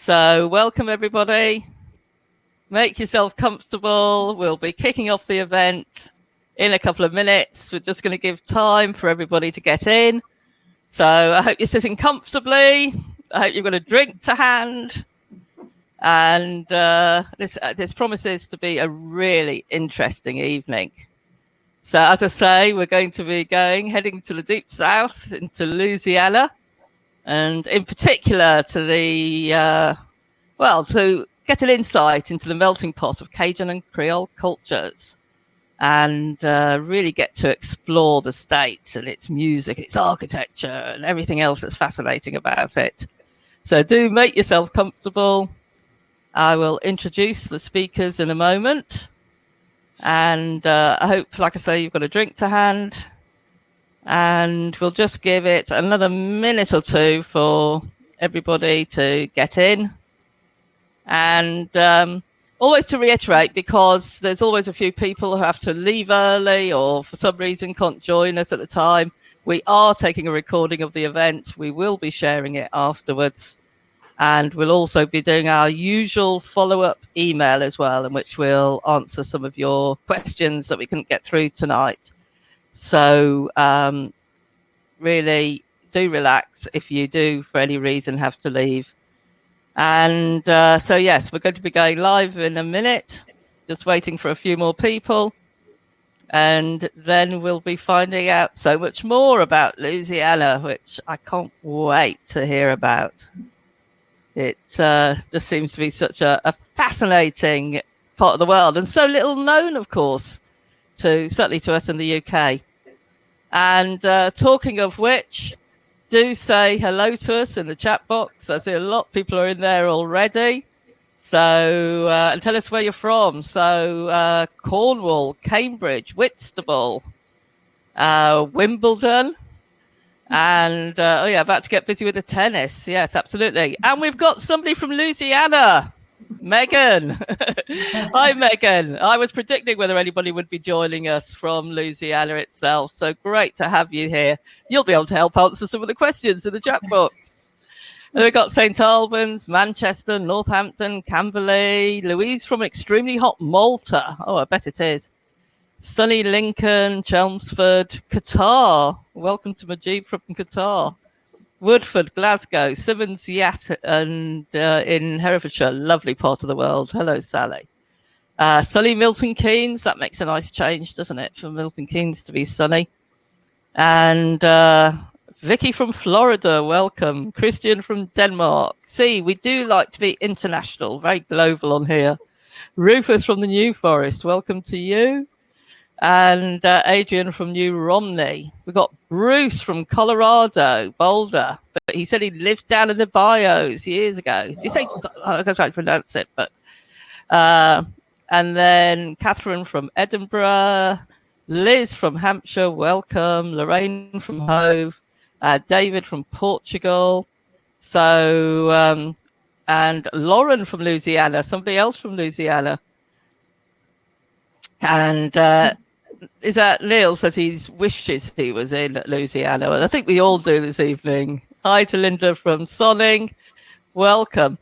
So welcome everybody. Make yourself comfortable. We'll be kicking off the event in a couple of minutes. We're just going to give time for everybody to get in. So I hope you're sitting comfortably. I hope you've got a drink to hand. And this promises to be a really interesting evening. So as I say, we're going to be heading to the deep south into Louisiana, and in particular to to get an insight into the melting pot of Cajun and Creole cultures, and really get to explore the state and its music, its architecture, and everything else that's fascinating about it. So do make yourself comfortable. I will introduce the speakers in a moment. And I hope, like I say, you've got a drink to hand. And we'll just give it another minute or two for everybody to get in. And always to reiterate, because there's always a few people who have to leave early or for some reason can't join us at the time, we are taking a recording of the event. We will be sharing it afterwards. And we'll also be doing our usual follow-up email as well, in which we'll answer some of your questions that we couldn't get through tonight. So really do relax if you do, for any reason, have to leave. And so, yes, we're going to be going live in a minute, just waiting for a few more people. And then we'll be finding out so much more about Louisiana, which I can't wait to hear about. It just seems to be such a fascinating part of the world, and so little known, of course, certainly to us in the UK. And talking of which, do say hello to us in the chat box. I see a lot of people are in there already. So and tell us where you're from. So Cornwall, Cambridge, Whitstable, Wimbledon. And about to get busy with the tennis. Yes, absolutely. And we've got somebody from Louisiana, Megan. Hi, Megan. I was predicting whether anybody would be joining us from Louisiana itself. So great to have you here. You'll be able to help answer some of the questions in the chat box. And we've got St. Albans, Manchester, Northampton, Camberley, Louise from extremely hot Malta. Oh, I bet it is. Sunny Lincoln, Chelmsford, Qatar. Welcome to Majid from Qatar. Woodford, Glasgow, Simmons, Yat, and in Herefordshire, lovely part of the world. Hello, Sally. Sunny Milton Keynes. That makes a nice change, doesn't it, for Milton Keynes to be sunny. And Vicky from Florida, welcome. Christian from Denmark. See, we do like to be international, very global on here. Rufus from the New Forest, welcome to you. And Adrian from New Romney. We've got Bruce from Colorado, Boulder. But he said he lived down in the Bayous years ago. Did you say? I can't try to pronounce it. But and then Catherine from Edinburgh, Liz from Hampshire, welcome. Lorraine from Hove, David from Portugal. So and Lauren from Louisiana. Somebody else from Louisiana. And is that Neil says he wishes he was in Louisiana. Well, I think we all do this evening. Hi to Linda from Sonning. Welcome.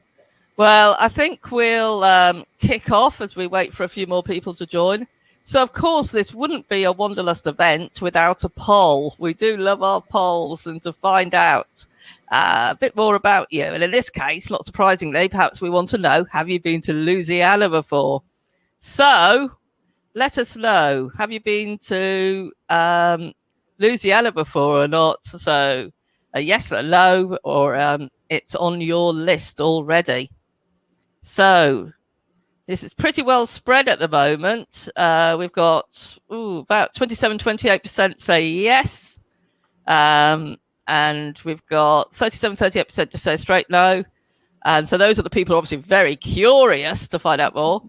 Well, I think we'll kick off as we wait for a few more people to join. So, of course, this wouldn't be a Wanderlust event without a poll. We do love our polls and to find out a bit more about you. And in this case, not surprisingly, perhaps we want to know, have you been to Louisiana before? So let us know. Have you been to Louisiana before or not? So a yes or no, or it's on your list already. So this is pretty well spread at the moment. We've got about 27-28% say yes. And we've got 37-38% just say straight no. And so those are the people who are obviously very curious to find out more.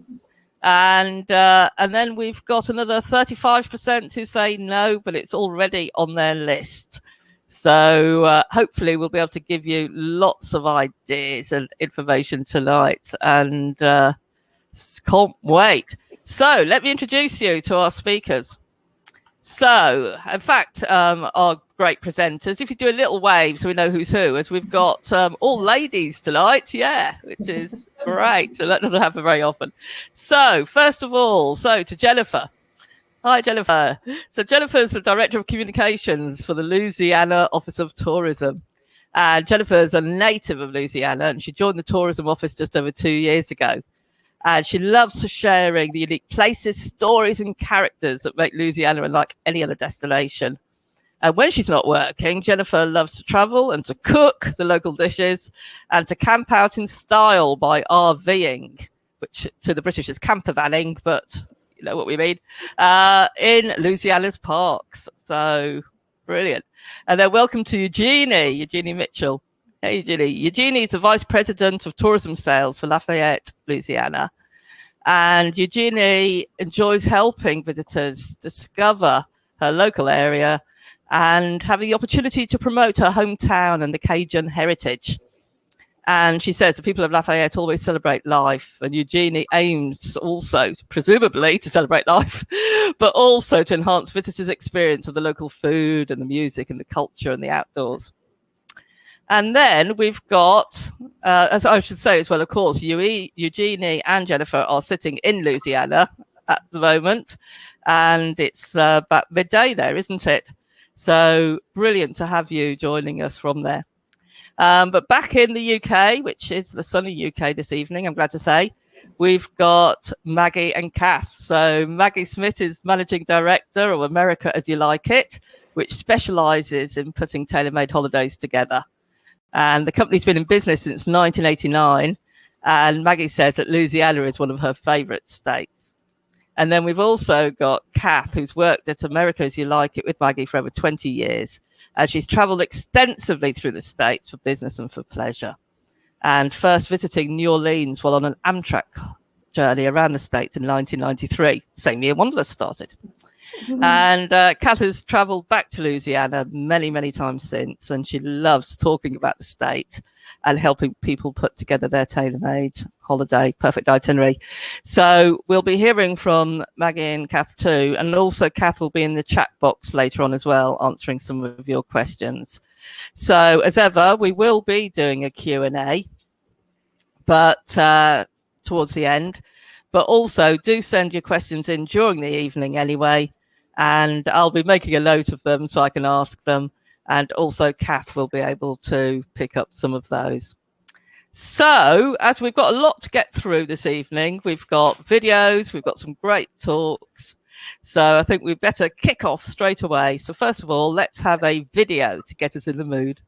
And then we've got another 35% who say no, but it's already on their list. So hopefully we'll be able to give you lots of ideas and information tonight. And can't wait. So let me introduce you to our speakers. So, in fact, our great presenters, if you do a little wave so we know who's who, as we've got all ladies tonight, which is great. So that doesn't happen very often. So, first of all, to Jennifer. Hi, Jennifer. So Jennifer's the Director of Communications for the Louisiana Office of Tourism. And Jennifer's a native of Louisiana, and she joined the tourism office just over 2 years ago. And she loves sharing the unique places, stories, and characters that make Louisiana unlike any other destination. And when she's not working, Jennifer loves to travel and to cook the local dishes and to camp out in style by RVing, which to the British is campervanning, but you know what we mean, in Louisiana's parks. So brilliant. And then welcome to Eugenie Mitchell. Hey, Eugenie. Eugenie is the Vice President of Tourism Sales for Lafayette, Louisiana. And Eugenie enjoys helping visitors discover her local area and having the opportunity to promote her hometown and the Cajun heritage. And she says the people of Lafayette always celebrate life, and Eugenie aims also, presumably, to celebrate life, but also to enhance visitors' experience of the local food and the music and the culture and the outdoors. And then we've got, as I should say as well, of course, Eugenie and Jennifer are sitting in Louisiana at the moment, and it's about midday there, isn't it? So brilliant to have you joining us from there. But back in the UK, which is the sunny UK this evening, I'm glad to say, we've got Maggie and Kath. So Maggie Smith is Managing Director of America As You Like It, which specialises in putting tailor-made holidays together. And the company's been in business since 1989. And Maggie says that Louisiana is one of her favourite states. And then we've also got Kath, who's worked at America As You Like It with Maggie for over 20 years. She's travelled extensively through the States for business and for pleasure. And first visiting New Orleans while on an Amtrak journey around the States in 1993, same year Wanderlust started. Mm-hmm. And Kath has travelled back to Louisiana many, many times since, and she loves talking about the state and helping people put together their tailor-made holiday, perfect itinerary. So we'll be hearing from Maggie and Kath too, and also Kath will be in the chat box later on as well, answering some of your questions. So as ever, we will be doing a Q&A, but towards the end. But also do send your questions in during the evening anyway, and I'll be making a note of them so I can ask them. And also Kath will be able to pick up some of those. So as we've got a lot to get through this evening, we've got videos, we've got some great talks. So I think we'd better kick off straight away. So first of all, let's have a video to get us in the mood.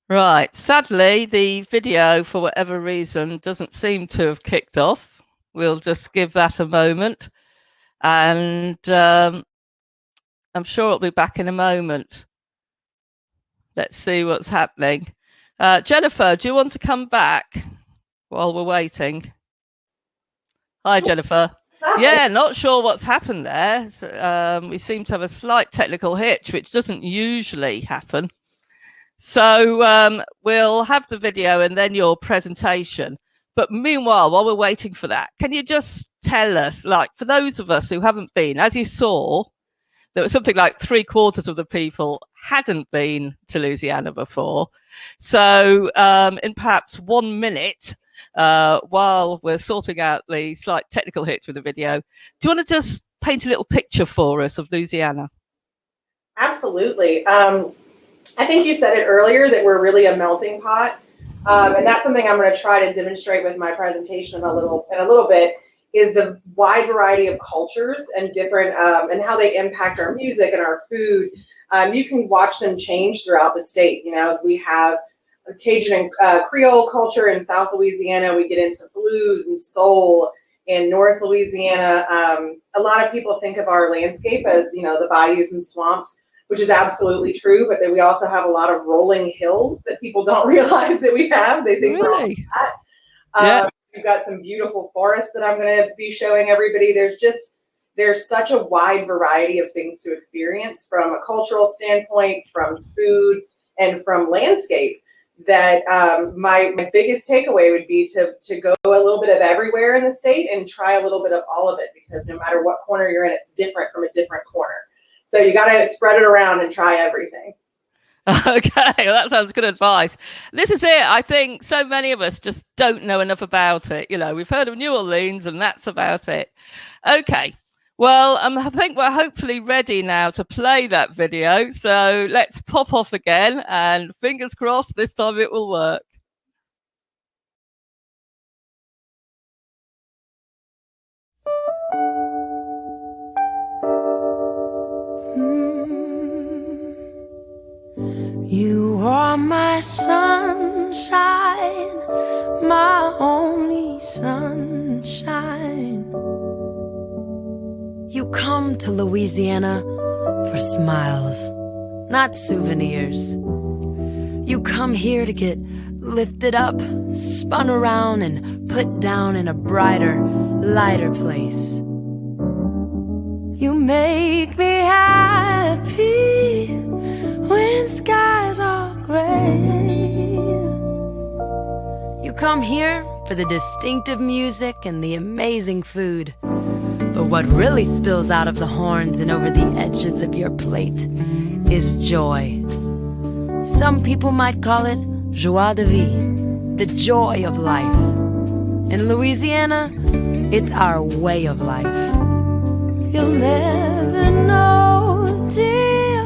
Right. Sadly, the video, for whatever reason, doesn't seem to have kicked off. We'll just give that a moment. And I'm sure it'll be back in a moment. Let's see what's happening. Jennifer, do you want to come back while we're waiting? Hi, Jennifer. Hi. Yeah, not sure what's happened there. So, we seem to have a slight technical hitch, which doesn't usually happen. So we'll have the video and then your presentation. But meanwhile, while we're waiting for that, can you just tell us, like, for those of us who haven't been, as you saw, there was something like 3/4 of the people hadn't been to Louisiana before. So in perhaps 1 minute, while we're sorting out the slight technical hitch with the video, do you want to just paint a little picture for us of Louisiana? Absolutely. I think you said it earlier that we're really a melting pot, and that's something I'm going to try to demonstrate with my presentation in a little bit, is the wide variety of cultures and different and how they impact our music and our food. You can watch them change throughout the state. You know, we have Cajun and Creole culture in South Louisiana. We get into blues and soul in North Louisiana. A lot of people think of our landscape as, you know, the bayous and swamps, which is absolutely true, but then we also have a lot of rolling hills that people don't realize that we have. They think we're all that. We've got some beautiful forests that I'm going to be showing everybody. There's just, there's such a wide variety of things to experience from a cultural standpoint, from food, and from landscape, that my biggest takeaway would be to go a little bit of everywhere in the state and try a little bit of all of it, because no matter what corner you're in, it's different from a different corner. So you got to spread it around and try everything. Okay, well, that sounds good advice. This is it. I think so many of us just don't know enough about it. You know, we've heard of New Orleans and that's about it. Okay, well, I think we're hopefully ready now to play that video. So let's pop off again and fingers crossed this time it will work. You are my sunshine, my only sunshine. You come to Louisiana for smiles, not souvenirs. You come here to get lifted up, spun around, and put down in a brighter, lighter place. You make me happy when skies are gray. You come here for the distinctive music and the amazing food. But what really spills out of the horns and over the edges of your plate is joy. Some people might call it joie de vivre, the joy of life. In Louisiana, it's our way of life. You'll never know, dear,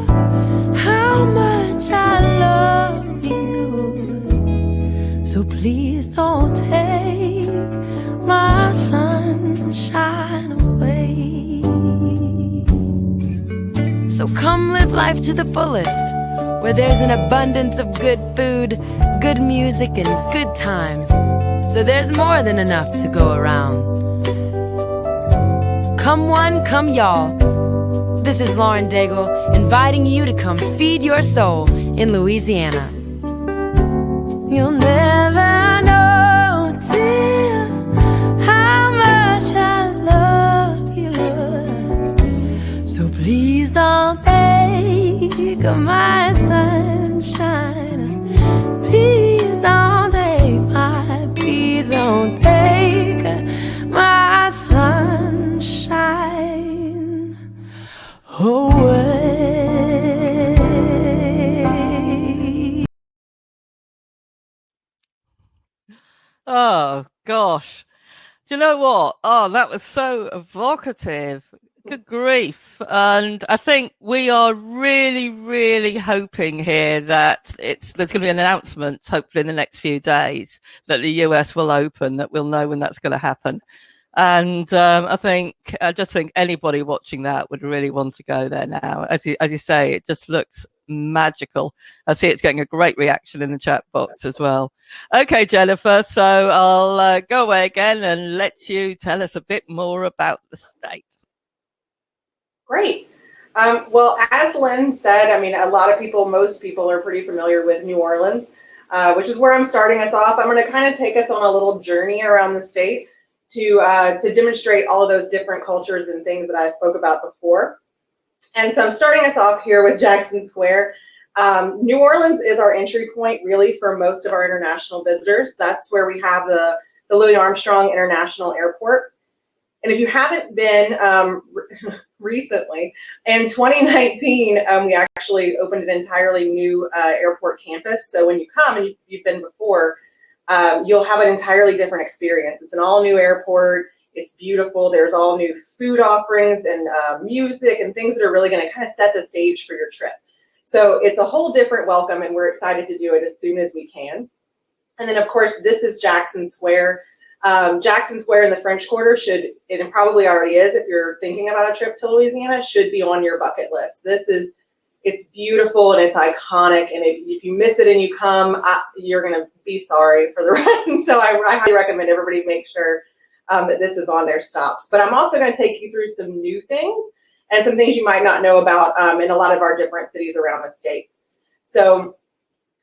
how much I love you. So please don't take my sunshine away. So come live life to the fullest, where there's an abundance of good food, good music, and good times. So there's more than enough to go around. Come one, come y'all. This is Lauren Daigle, inviting you to come feed your soul in Louisiana. You'll never know, dear, how much I love you. So please don't take my sunshine. Please don't take my, please don't take my sunshine away. Oh, gosh. Do you know what? Oh, that was so evocative. Good grief. And I think we are really, really hoping here that there's going to be an announcement, hopefully in the next few days, that the US will open, that we'll know when that's going to happen. And I just think anybody watching that would really want to go there now. As you say, it just looks magical. I see it's getting a great reaction in the chat box as well. Okay, Jennifer, so I'll go away again and let you tell us a bit more about the state. Great. Well, as Lynn said, I mean, most people are pretty familiar with New Orleans, which is where I'm starting us off. I'm going to kind of take us on a little journey around the state to demonstrate all of those different cultures and things that I spoke about before. And so I'm starting us off here with Jackson Square. New Orleans is our entry point, really, for most of our international visitors. That's where we have the Louis Armstrong International Airport. And if you haven't been recently, in 2019, we actually opened an entirely new airport campus. So when you come, and you've been before, you'll have an entirely different experience. It's an all-new airport. It's beautiful. There's all new food offerings and music and things that are really going to kind of set the stage for your trip. So it's a whole different welcome, and we're excited to do it as soon as we can. And then, of course, this is Jackson Square. Jackson Square in the French Quarter it probably already is if you're thinking about a trip to Louisiana, should be on your bucket list. It's beautiful and it's iconic, and if you miss it and you come, you're going to be sorry for the rest. So I highly recommend everybody make sure that this is on their stops. But I'm also going to take you through some new things and some things you might not know about in a lot of our different cities around the state. So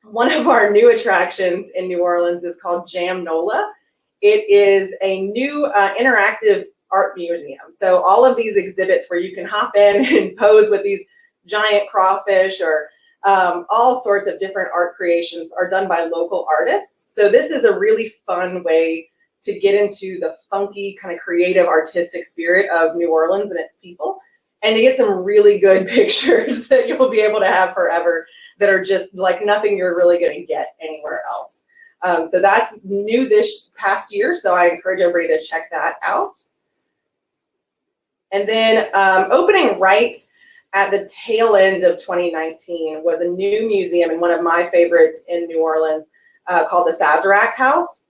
one of our new attractions in New Orleans is called Jam Nola. It is a new interactive art museum. So all of these exhibits where you can hop in and pose with these giant crawfish or all sorts of different art creations are done by local artists. So this is a really fun way to get into the funky kind of creative artistic spirit of New Orleans and its people, and to get some really good pictures that you'll be able to have forever that are just like nothing you're really going to get anywhere else. So that's new this past year, so I encourage everybody to check that out. And then opening right at the tail end of 2019 was a new museum, and one of my favorites in New Orleans, called the Sazerac House.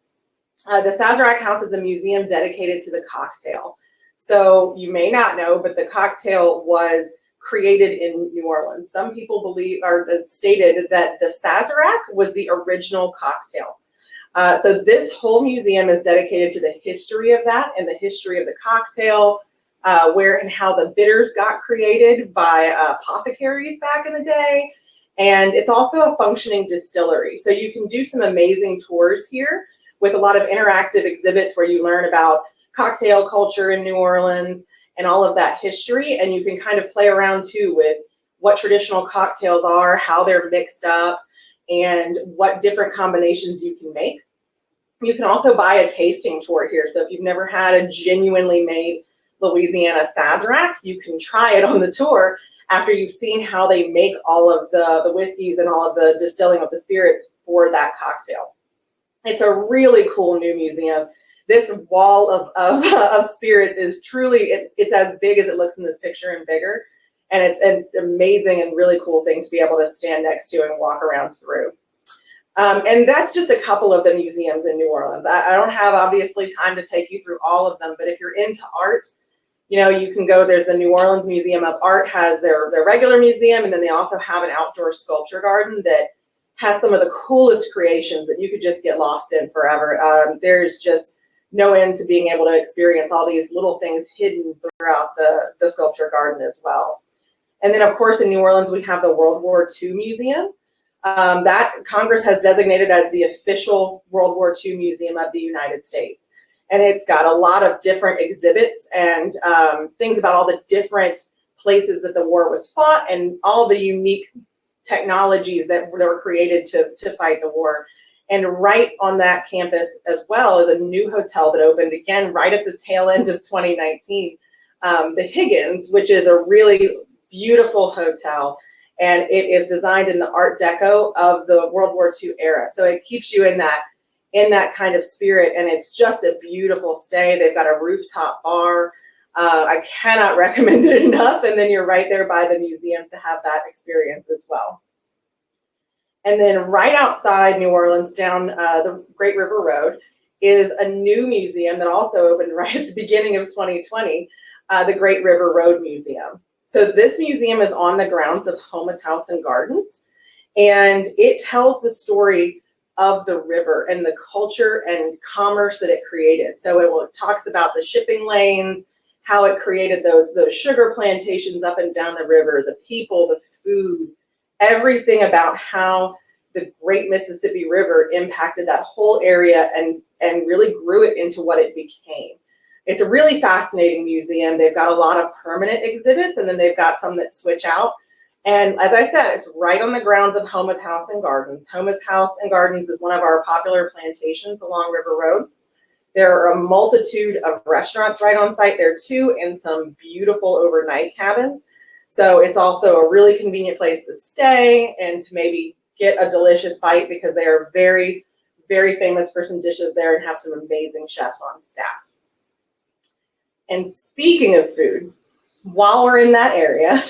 The Sazerac House is a museum dedicated to the cocktail. So you may not know, but the cocktail was created in New Orleans. Some people believe or stated that the Sazerac was the original cocktail. So this whole museum is dedicated to the history of that and the history of the cocktail, where and how the bitters got created by apothecaries back in the day. And it's also a functioning distillery. So you can do some amazing tours here with a lot of interactive exhibits where you learn about cocktail culture in New Orleans and all of that history. And you can kind of play around too with what traditional cocktails are, how they're mixed up, and what different combinations you can make. You can also buy a tasting tour here. So if you've never had a genuinely made Louisiana Sazerac, you can try it on the tour after you've seen how they make all of the whiskeys and all of the distilling of the spirits for that cocktail. It's a really cool new museum. This wall of spirits is truly, it's as big as it looks in this picture and bigger. And it's an amazing and really cool thing to be able to stand next to and walk around through. And that's just a couple of the museums in New Orleans. I don't have, obviously, time to take you through all of them, but if you're into art, you know, you can go, there's the New Orleans Museum of Art has their regular museum, and then they also have an outdoor sculpture garden that has some of the coolest creations that you could just get lost in forever. There's just no end to being able to experience all these little things hidden throughout the sculpture garden as well. And then, of course, in New Orleans, we have the World War II Museum. That Congress has designated as the official World War II Museum of the United States. And it's got a lot of different exhibits and things about all the different places that the war was fought and all the unique technologies that were created to fight the war. And right on that campus as well is a new hotel that opened again right at the tail end of 2019, the Higgins, which is a really beautiful hotel. And it is designed in the Art Deco of the World War II era. So it keeps you in that kind of spirit, and it's just a beautiful stay. They've got a rooftop bar. I cannot recommend it enough. And then you're right there by the museum to have that experience as well. And then right outside New Orleans, down the Great River Road, is a new museum that also opened right at the beginning of 2020, the Great River Road Museum. So this museum is on the grounds of Homa's House and Gardens, and it tells the story of the river and the culture and commerce that it created. So it talks about the shipping lanes, how it created those sugar plantations up and down the river, the people, the food, everything about how the Great Mississippi River impacted that whole area and really grew it into what it became. It's a really fascinating museum. They've got a lot of permanent exhibits, and then they've got some that switch out. And as I said, it's right on the grounds of Homa's House and Gardens. Homa's House and Gardens is one of our popular plantations along River Road. There are a multitude of restaurants right on site there too, and some beautiful overnight cabins. So it's also a really convenient place to stay and to maybe get a delicious bite, because they are very, very famous for some dishes there and have some amazing chefs on staff. And speaking of food, while we're in that area,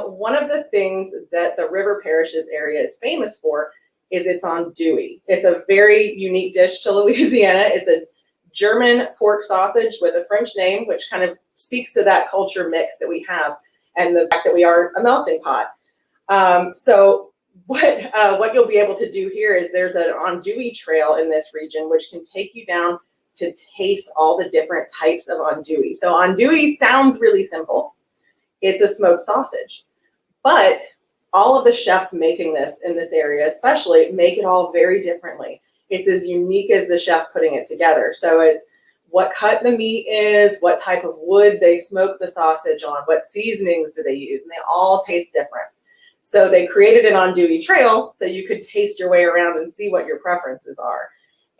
one of the things that the River Parishes area is famous for is its andouille. It's a very unique dish to Louisiana. It's a German pork sausage with a French name, which kind of speaks to that culture mix that we have and the fact that we are a melting pot. So what you'll be able to do here is there's an andouille trail in this region, which can take you down to taste all the different types of andouille. So andouille sounds really simple. It's a smoked sausage, but all of the chefs making this in this area, especially, make it all very differently. It's as unique as the chef putting it together. So it's what cut the meat is, what type of wood they smoke the sausage on, what seasonings do they use, and they all taste different. So they created an andouille trail so you could taste your way around and see what your preferences are.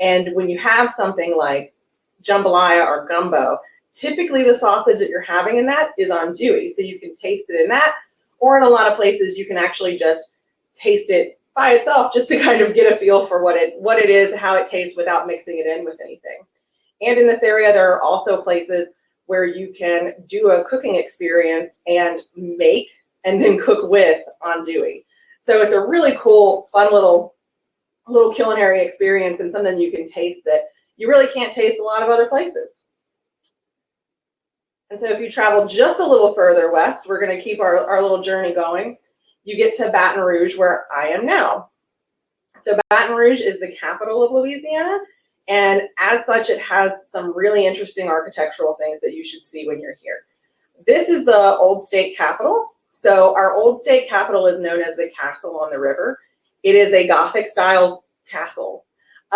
And when you have something like jambalaya or gumbo, typically the sausage that you're having in that is andouille, so you can taste it in that, or in a lot of places you can actually just taste it by itself just to kind of get a feel for what it is, how it tastes without mixing it in with anything. And in this area, there are also places where you can do a cooking experience and make and then cook with andouille. So it's a really cool, fun little culinary experience and something you can taste that you really can't taste a lot of other places. And so if you travel just a little further west, we're going to keep our little journey going. You get to Baton Rouge, where I am now. So Baton Rouge is the capital of Louisiana, and as such, it has some really interesting architectural things that you should see when you're here. This is the old state capitol. So our old state capitol is known as the Castle on the River. It is a Gothic style castle.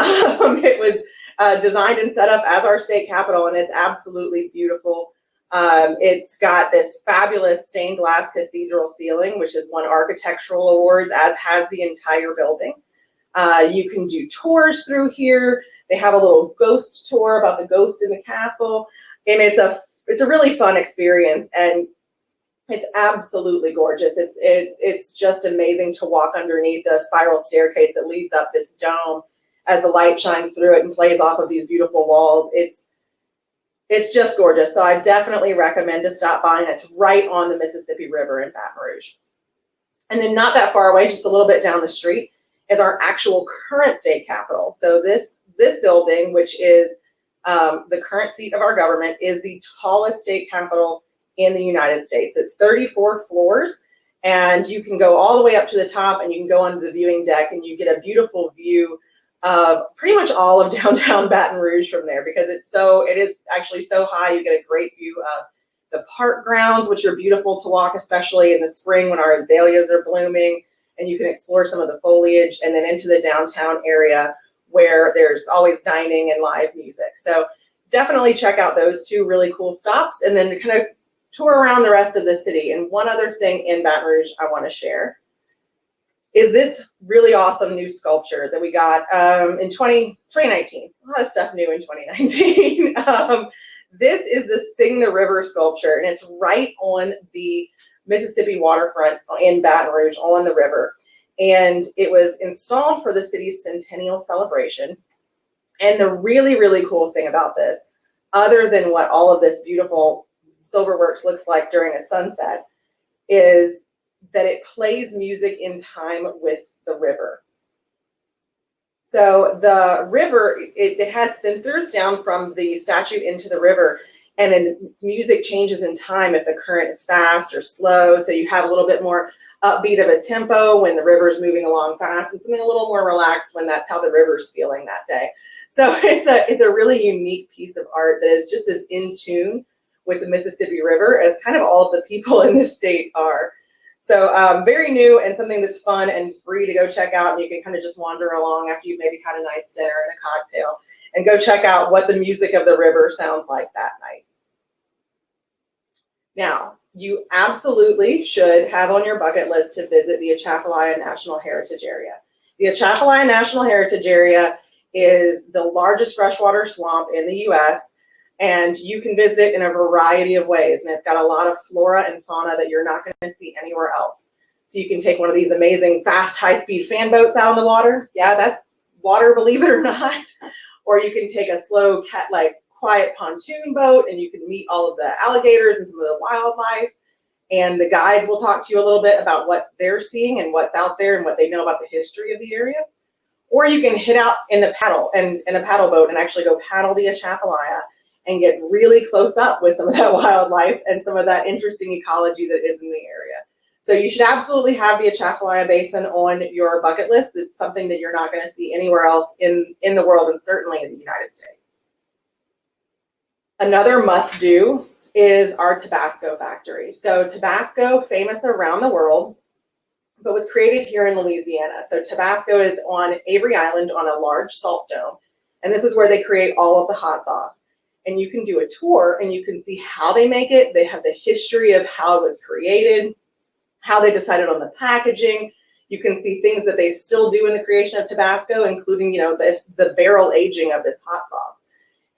It was designed and set up as our state capitol, and it's absolutely beautiful. It's got this fabulous stained glass cathedral ceiling, which has won architectural awards, as has the entire building. You can do tours through here. They have a little ghost tour about the ghost in the castle, and it's a really fun experience, and it's absolutely gorgeous. It's just amazing to walk underneath the spiral staircase that leads up this dome as the light shines through it and plays off of these beautiful walls. It's just gorgeous. So I definitely recommend to stop by, and it's right on the Mississippi River in Baton Rouge. And then not that far away, just a little bit down the street, is our actual current state capitol. So this building, which is the current seat of our government, is the tallest state capitol in the United States. It's 34 floors, and you can go all the way up to the top, and you can go onto the viewing deck, and you get a beautiful view of pretty much all of downtown Baton Rouge from there, because it is actually so high. You get a great view of the park grounds, which are beautiful to walk, especially in the spring when our azaleas are blooming, and you can explore some of the foliage, and then into the downtown area where there's always dining and live music. So definitely check out those two really cool stops, and then kind of tour around the rest of the city. And one other thing in Baton Rouge I want to share is this really awesome new sculpture that we got in 2019. A lot of stuff new in 2019. This is the Sing the River sculpture, and it's right on the Mississippi waterfront in Baton Rouge on the river. And it was installed for the city's centennial celebration. And the really, really cool thing about this, other than what all of this beautiful silverworks looks like during a sunset, is that it plays music in time with the river. So the river, it has sensors down from the statue into the river, and then music changes in time if the current is fast or slow. So you have a little bit more upbeat of a tempo when the river is moving along fast, and something a little more relaxed when that's how the river's feeling that day. So it's a really unique piece of art that is just as in tune with the Mississippi River as kind of all of the people in this state are. So very new, and something that's fun and free to go check out, and you can kind of just wander along after you've maybe had a nice dinner and a cocktail, and go check out what the music of the river sounds like that night. Now, you absolutely should have on your bucket list to visit the Atchafalaya National Heritage Area. The Atchafalaya National Heritage Area is the largest freshwater swamp in the U.S., and you can visit it in a variety of ways, and it's got a lot of flora and fauna that you're not going to see anywhere else. So you can take one of these amazing fast, high-speed fan boats out on the water. Yeah, that's water, believe it or not. Or you can take a slow, quiet pontoon boat, and you can meet all of the alligators and some of the wildlife. And the guides will talk to you a little bit about what they're seeing and what's out there and what they know about the history of the area. Or you can hit out in a paddle boat and actually go paddle the Atchafalaya and get really close up with some of that wildlife and some of that interesting ecology that is in the area. So you should absolutely have the Atchafalaya Basin on your bucket list. It's something that you're not going to see anywhere else in the world, and certainly in the United States. Another must-do is our Tabasco factory. So Tabasco, famous around the world, but was created here in Louisiana. So Tabasco is on Avery Island on a large salt dome, and this is where they create all of the hot sauce. and you can do a tour and you can see how they make it. They have the history of how it was created, how they decided on the packaging. You can see things that they still do in the creation of Tabasco, including, the barrel aging of this hot sauce.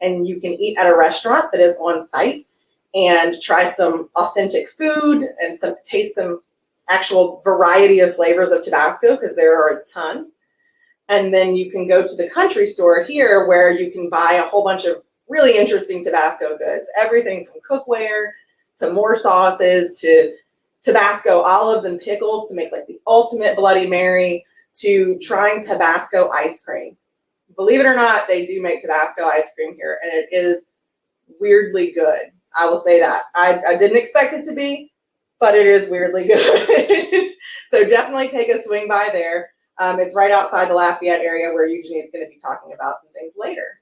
And you can eat at a restaurant that is on site and try some authentic food and taste some actual variety of flavors of Tabasco, because there are a ton. And then you can go to the country store here where you can buy a whole bunch of really interesting Tabasco goods, everything from cookware to more sauces to Tabasco olives and pickles to make like the ultimate Bloody Mary, to trying Tabasco ice cream. Believe it or not, they do make Tabasco ice cream here, and it is weirdly good. I will say that. I didn't expect it to be, but it is weirdly good. So definitely take a swing by there. It's right outside the Lafayette area where Eugenie is going to be talking about some things later.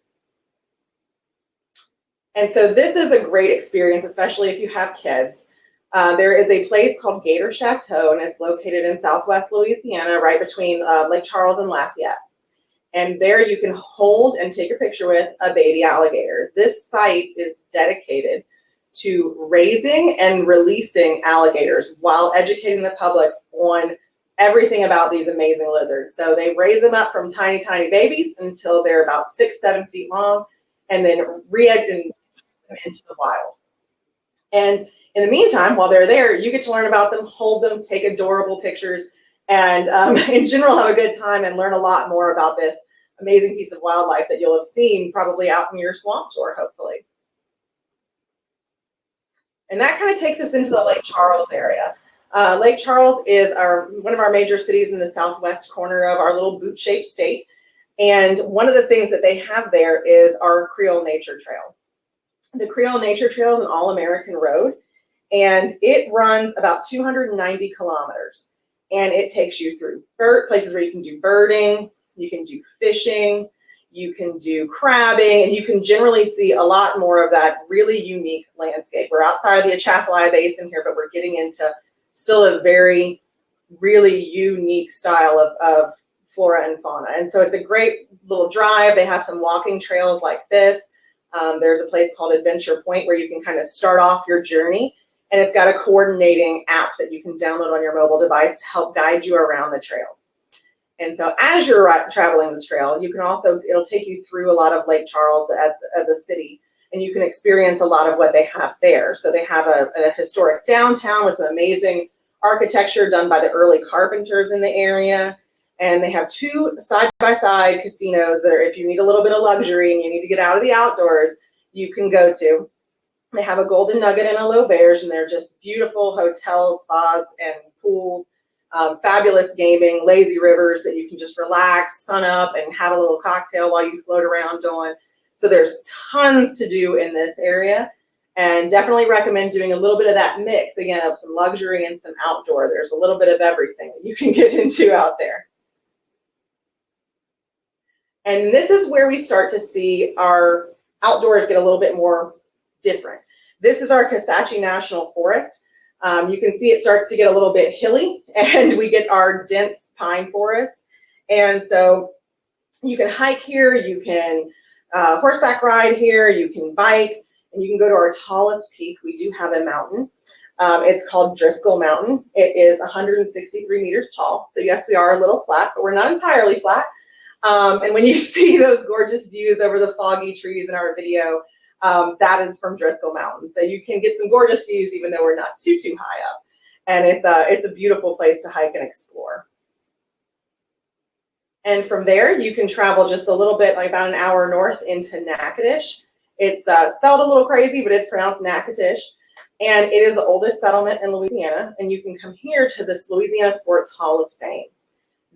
And so this is a great experience, especially if you have kids. There is a place called Gator Chateau, and it's located in southwest Louisiana, right between Lake Charles and Lafayette. And there you can hold and take a picture with a baby alligator. This site is dedicated to raising and releasing alligators while educating the public on everything about these amazing lizards. So they raise them up from tiny, tiny babies until they're about 6-7 feet long, and then re-educate them into the wild. And in the meantime, while they're there, you get to learn about them, hold them, take adorable pictures, and in general have a good time and learn a lot more about this amazing piece of wildlife that you'll have seen probably out in your swamp tour, hopefully. And that kind of takes us into the Lake Charles area. Lake Charles is one of our major cities in the southwest corner of our little boot-shaped state. And one of the things that they have there is our Creole Nature Trail. The Creole Nature Trail is an all-American road, and it runs about 290 kilometers. And it takes you through places where you can do birding, you can do fishing, you can do crabbing, and you can generally see a lot more of that really unique landscape. We're outside of the Atchafalaya Basin here, but we're getting into still a very, really unique style of flora and fauna. And so it's a great little drive. They have some walking trails like this. There's a place called Adventure Point where you can kind of start off your journey, and it's got a coordinating app that you can download on your mobile device to help guide you around the trails. And so as you're traveling the trail, you can also, it'll take you through a lot of Lake Charles as a city, and you can experience a lot of what they have there. So they have a historic downtown with some amazing architecture done by the early carpenters in the area. And they have 2 side-by-side casinos that are, if you need a little bit of luxury and you need to get out of the outdoors, you can go to. They have a Golden Nugget and a L'Auberge, and they're just beautiful hotels, spas, and pools. Fabulous gaming, lazy rivers that you can just relax, sun up, and have a little cocktail while you float around on. So there's tons to do in this area, and definitely recommend doing a little bit of that mix, again, of some luxury and some outdoor. There's a little bit of everything that you can get into out there. And this is where we start to see our outdoors get a little bit more different. This is our Kisatchie National Forest. You can see it starts to get a little bit hilly, and we get our dense pine forest. And so you can hike here, you can horseback ride here, you can bike, and you can go to our tallest peak. We do have a mountain. It's called Driscoll Mountain. It is 163 meters tall. So yes, we are a little flat, but we're not entirely flat. And when you see those gorgeous views over the foggy trees in our video, that is from Driscoll Mountain. So you can get some gorgeous views even though we're not too high up. And it's a beautiful place to hike and explore. And from there, you can travel just a little bit, like about an hour north into Natchitoches. It's spelled a little crazy, but it's pronounced Natchitoches. And it is the oldest settlement in Louisiana. And you can come here to this Louisiana Sports Hall of Fame.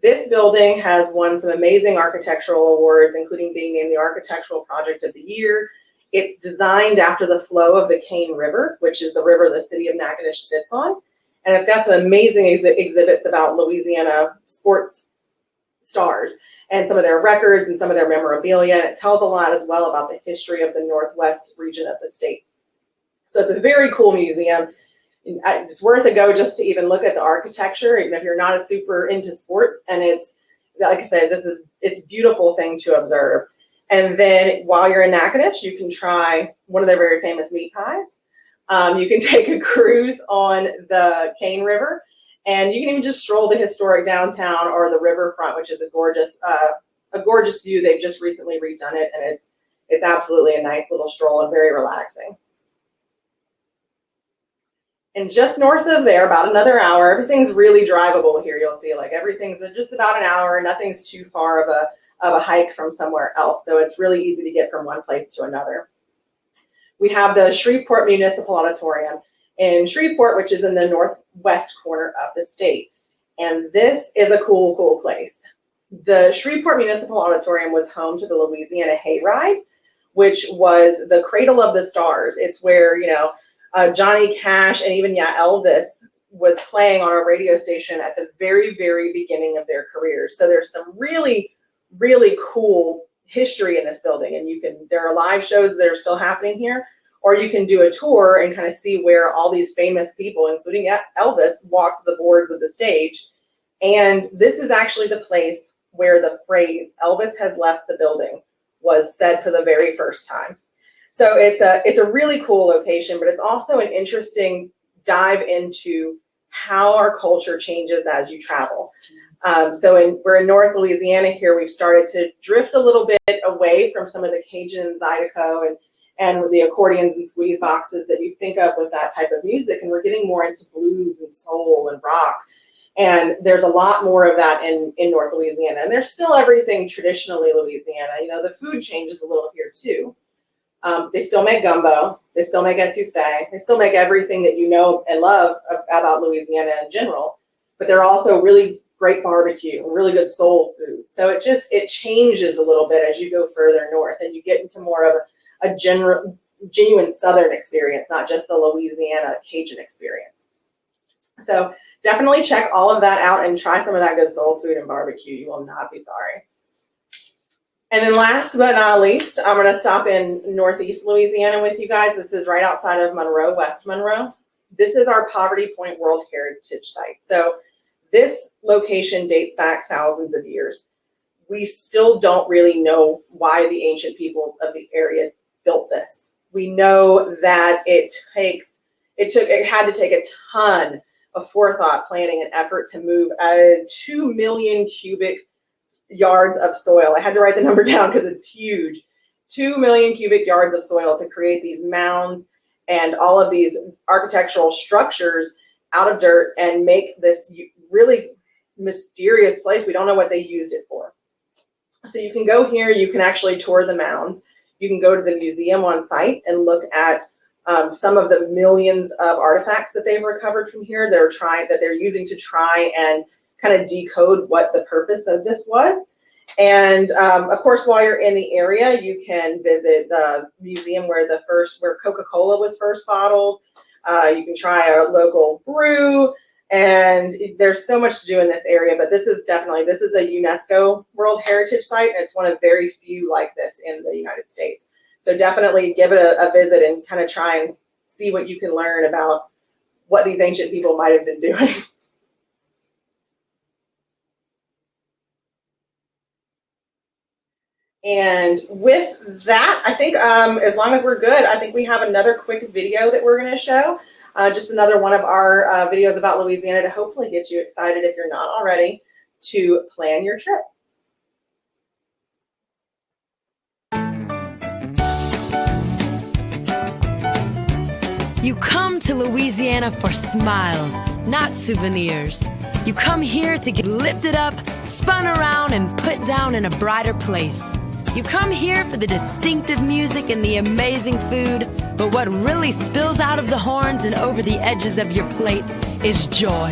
This building has won some amazing architectural awards, including being named the Architectural Project of the Year. It's designed after the flow of the Cane River, which is the river the city of Natchitoches sits on. And it's got some amazing exhibits about Louisiana sports stars and some of their records and some of their memorabilia. And it tells a lot as well about the history of the Northwest region of the state. So it's a very cool museum. It's worth a go just to even look at the architecture, even if you're not a super into sports. And it's, like I said, it's a beautiful thing to observe. And then while you're in Natchitoches, you can try one of their very famous meat pies. You can take a cruise on the Cane River, and you can even just stroll the historic downtown or the riverfront, which is a gorgeous view. They've just recently redone it, and it's absolutely a nice little stroll and very relaxing. And just north of there, about another hour, everything's really drivable here. You'll see like everything's just about an hour. Nothing's too far of a hike from somewhere else. So it's really easy to get from one place to another. We have the Shreveport Municipal Auditorium in Shreveport, which is in the northwest corner of the state. And this is a cool, cool place. The Shreveport Municipal Auditorium was home to the Louisiana Hayride, which was the cradle of the stars. It's where, Johnny Cash and even Elvis was playing on a radio station at the very, very beginning of their careers. So there's some really, really cool history in this building, and there are live shows that are still happening here, or you can do a tour and kind of see where all these famous people, including Elvis, walked the boards of the stage. And this is actually the place where the phrase "Elvis has left the building" was said for the very first time. So it's a really cool location, but it's also an interesting dive into how our culture changes as you travel. We're in North Louisiana here. We've started to drift a little bit away from some of the Cajun Zydeco and the accordions and squeeze boxes that you think of with that type of music, and we're getting more into blues and soul and rock. And there's a lot more of that in North Louisiana. And there's still everything traditionally Louisiana. The food changes a little here too. They still make gumbo. They still make etouffee. They still make everything that you know and love about Louisiana in general. But they're also really great barbecue and really good soul food. So it changes a little bit as you go further north, and you get into more of a genuine Southern experience, not just the Louisiana Cajun experience. So definitely check all of that out and try some of that good soul food and barbecue. You will not be sorry. And then last but not least, I'm going to stop in Northeast Louisiana with you guys. This is right outside of Monroe, West Monroe. This is our Poverty Point World Heritage Site. So this location dates back thousands of years. We still don't really know why the ancient peoples of the area built this. We know that it had to take a ton of forethought, planning, and effort to move 2 million cubic yards of soil. I had to write the number down because it's huge. 2 million cubic yards of soil to create these mounds and all of these architectural structures out of dirt and make this really mysterious place. We don't know what they used it for. So you can go here, you can actually tour the mounds. You can go to the museum on site and look at some of the millions of artifacts that they've recovered from here that they're using to try and kind of decode what the purpose of this was. And of course, while you're in the area, you can visit the museum where Coca-Cola was first bottled. You can try a local brew, and there's so much to do in this area. But this is a UNESCO World Heritage Site, and it's one of very few like this in the United States. So definitely give it a visit and kind of try and see what you can learn about what these ancient people might have been doing. And with that, I think as long as we're good, I think we have another quick video that we're going to show. Just another one of our videos about Louisiana to hopefully get you excited, if you're not already, to plan your trip. You come to Louisiana for smiles, not souvenirs. You come here to get lifted up, spun around, and put down in a brighter place. You come here for the distinctive music and the amazing food, but what really spills out of the horns and over the edges of your plate is joy.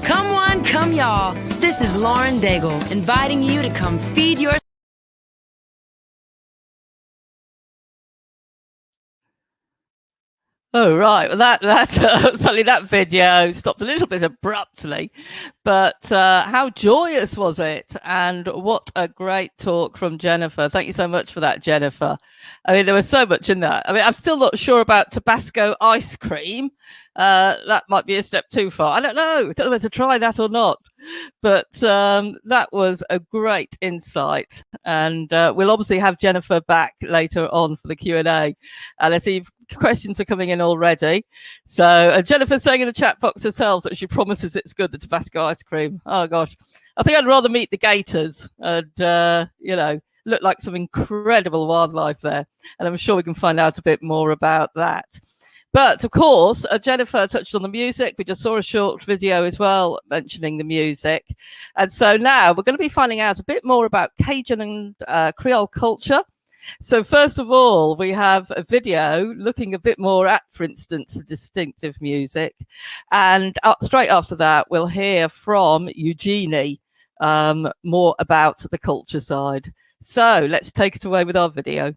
Come one, come y'all. This is Lauren Daigle, inviting you to come feed your Oh, right. Well, that suddenly that video stopped a little bit abruptly, but how joyous was it? And what a great talk from Jennifer. Thank you so much for that, Jennifer. I mean, there was so much in that. I mean, I'm still not sure about Tabasco ice cream. That might be a step too far. I don't know. I don't know whether to try that or not. But that was a great insight. And we'll obviously have Jennifer back later on for the Q&A. Let's see if questions are coming in already. So Jennifer's saying in the chat box herself that she promises it's good, the Tabasco ice cream. Oh, gosh. I think I'd rather meet the gators and, look like some incredible wildlife there. And I'm sure we can find out a bit more about that. But of course, Jennifer touched on the music. We just saw a short video as well mentioning the music. And so now we're going to be finding out a bit more about Cajun and Creole culture. So first of all, we have a video looking a bit more at, for instance, the distinctive music. And straight after that, we'll hear from Eugenie more about the culture side. So let's take it away with our video.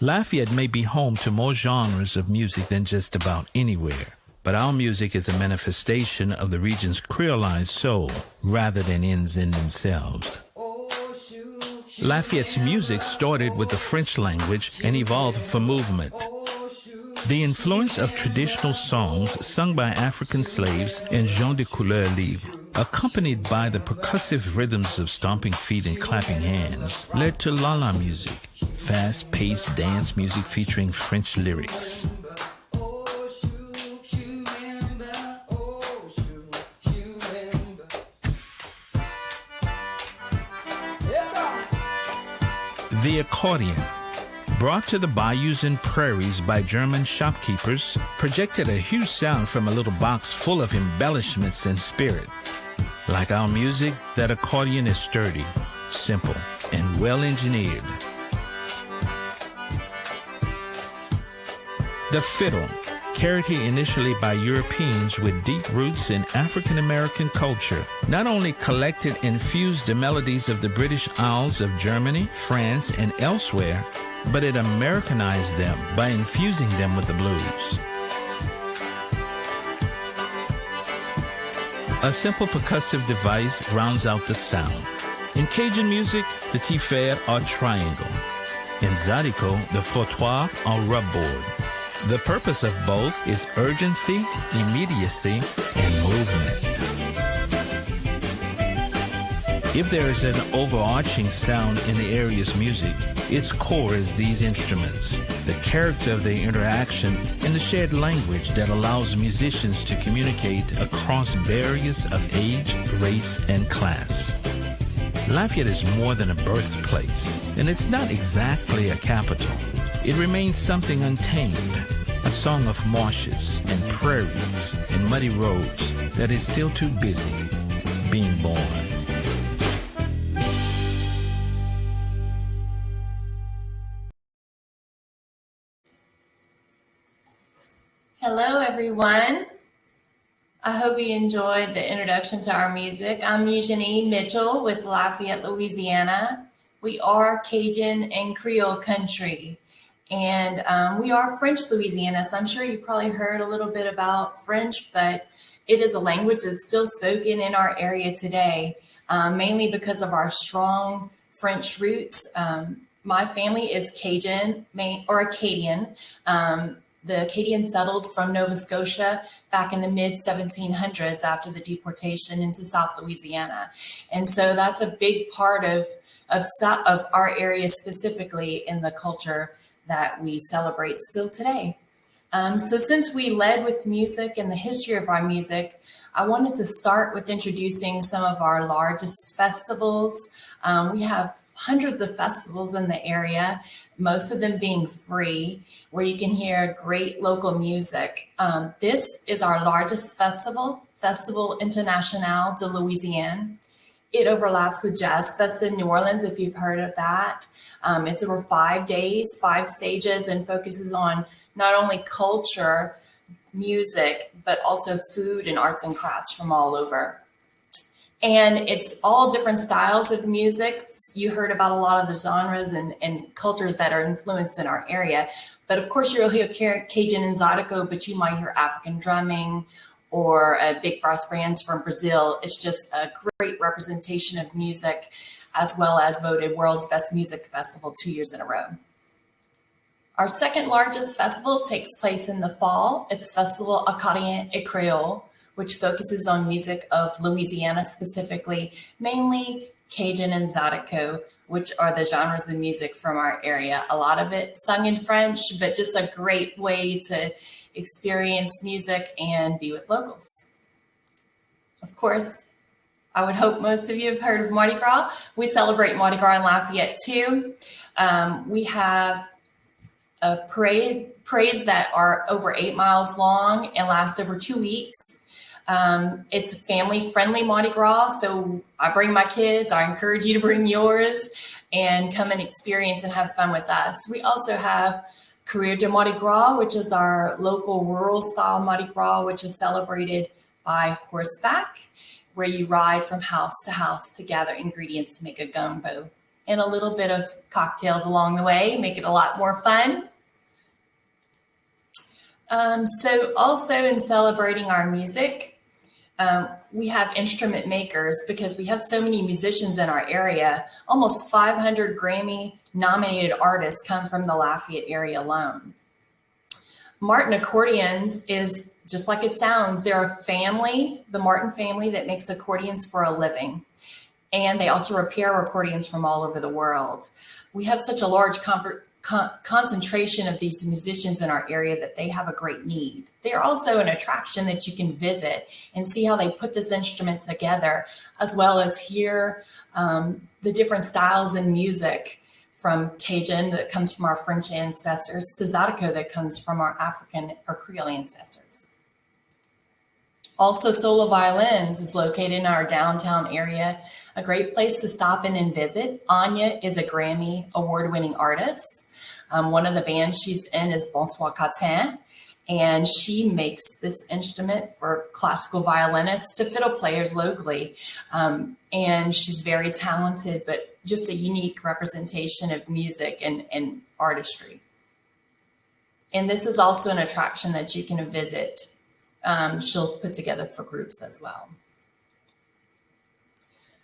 Lafayette may be home to more genres of music than just about anywhere, but our music is a manifestation of the region's creolized soul rather than ends in themselves. Lafayette's music started with the French language and evolved for movement. The influence of traditional songs sung by African slaves and gens de couleur libre, accompanied by the percussive rhythms of stomping feet and clapping hands, led to la-la music, fast-paced dance music featuring French lyrics. The accordion, brought to the bayous and prairies by German shopkeepers, projected a huge sound from a little box full of embellishments and spirit. Like our music, that accordion is sturdy, simple, and well-engineered. The fiddle, carried here initially by Europeans with deep roots in African-American culture, not only collected and fused the melodies of the British Isles of Germany, France, and elsewhere, but it Americanized them by infusing them with the blues. A simple percussive device rounds out the sound. In Cajun music, the tifere or triangle. In Zydeco, the frottoir or rubboard. The purpose of both is urgency, immediacy, and movement. If there is an overarching sound in the area's music, its core is these instruments, the character of their interaction, and the shared language that allows musicians to communicate across barriers of age, race, and class. Lafayette is more than a birthplace, and it's not exactly a capital. It remains something untamed, a song of marshes and prairies and muddy roads that is still too busy being born. Hello, everyone. I hope you enjoyed the introduction to our music. I'm Eugenie Mitchell with Lafayette, Louisiana. We are Cajun and Creole country, and we are French Louisiana, so I'm sure you probably heard a little bit about French, but it is a language that's still spoken in our area today, mainly because of our strong French roots. My family is Cajun or Acadian. The Acadians settled from Nova Scotia back in the mid-1700s after the deportation into South Louisiana. And so that's a big part of our area specifically in the culture that we celebrate still today. So since we led with music and the history of our music, I wanted to start with introducing some of our largest festivals. We have hundreds of festivals in the area, most of them being free, where you can hear great local music. This is our largest festival, Festival International de Louisiane. It overlaps with Jazz Fest in New Orleans, if you've heard of that. It's over 5 days, 5 stages, and focuses on not only culture, music, but also food and arts and crafts from all over. And it's all different styles of music. You heard about a lot of the genres and cultures that are influenced in our area. But of course, you'll hear Cajun and Zydeco, but you might hear African drumming or big brass bands from Brazil. It's just a great representation of music, as well as voted World's Best Music Festival 2 years in a row. Our second largest festival takes place in the fall. It's Festival Cajun and Creole, which focuses on music of Louisiana specifically, mainly Cajun and Zydeco, which are the genres of music from our area. A lot of it sung in French, but just a great way to experience music and be with locals. Of course, I would hope most of you have heard of Mardi Gras. We celebrate Mardi Gras in Lafayette too. We have parades that are over 8 miles long and last over 2 weeks. It's a family-friendly Mardi Gras, so I bring my kids. I encourage you to bring yours and come and experience and have fun with us. We also have Career de Mardi Gras, which is our local rural-style Mardi Gras, which is celebrated by horseback, where you ride from house to house to gather ingredients to make a gumbo, and a little bit of cocktails along the way, make it a lot more fun. So also in celebrating our music, we have instrument makers because we have so many musicians in our area. Almost 500 Grammy nominated artists come from the Lafayette area alone. Martin Accordions is just like it sounds. They're a family, the Martin family, that makes accordions for a living. And they also repair accordions from all over the world. We have such a large concentration of these musicians in our area that they have a great need. They are also an attraction that you can visit and see how they put this instrument together, as well as hear the different styles in music, from Cajun that comes from our French ancestors to Zydeco that comes from our African or Creole ancestors. Also, Solo Violins is located in our downtown area, a great place to stop in and visit. Anya is a Grammy award-winning artist. One of the bands she's in is Bonsoir Catin, and she makes this instrument for classical violinists to fiddle players locally. And she's very talented, but just a unique representation of music and artistry. And this is also an attraction that you can visit. She'll put together for groups as well.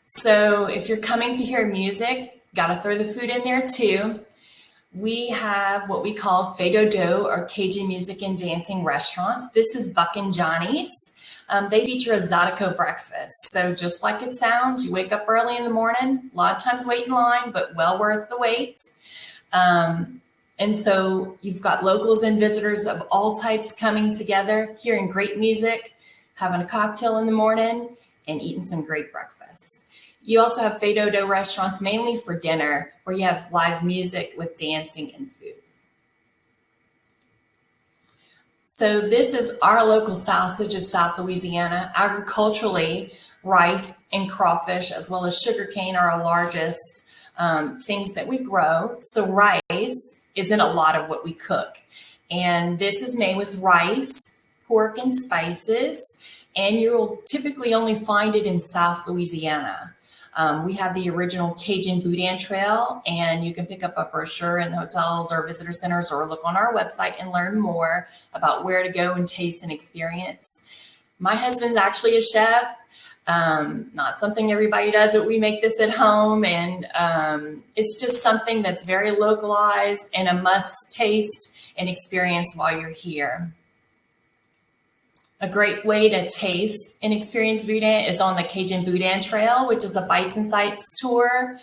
So if you're coming to hear music, got to throw the food in there too. We have what we call Feu d'Odo, or Cajun music and dancing restaurants. This is Buck and Johnny's. They feature a Zydeco breakfast. So just like it sounds, you wake up early in the morning, a lot of times wait in line, but well worth the wait. And so you've got locals and visitors of all types coming together, hearing great music, having a cocktail in the morning, and eating some great breakfast. You also have Feu d'Odo restaurants mainly for dinner, where you have live music with dancing and food. So this is our local sausage of South Louisiana. Agriculturally, rice and crawfish, as well as sugarcane, are our largest things that we grow. So rice is in a lot of what we cook. And this is made with rice, pork, and spices. And you'll typically only find it in South Louisiana. We have the original Cajun Boudin Trail, and you can pick up a brochure in the hotels or visitor centers, or look on our website and learn more about where to go and taste and experience. My husband's actually a chef. Not something everybody does, but we make this at home, and it's just something that's very localized and a must taste and experience while you're here. A great way to taste and experience Boudin is on the Cajun Boudin Trail, which is a Bites and Sights tour,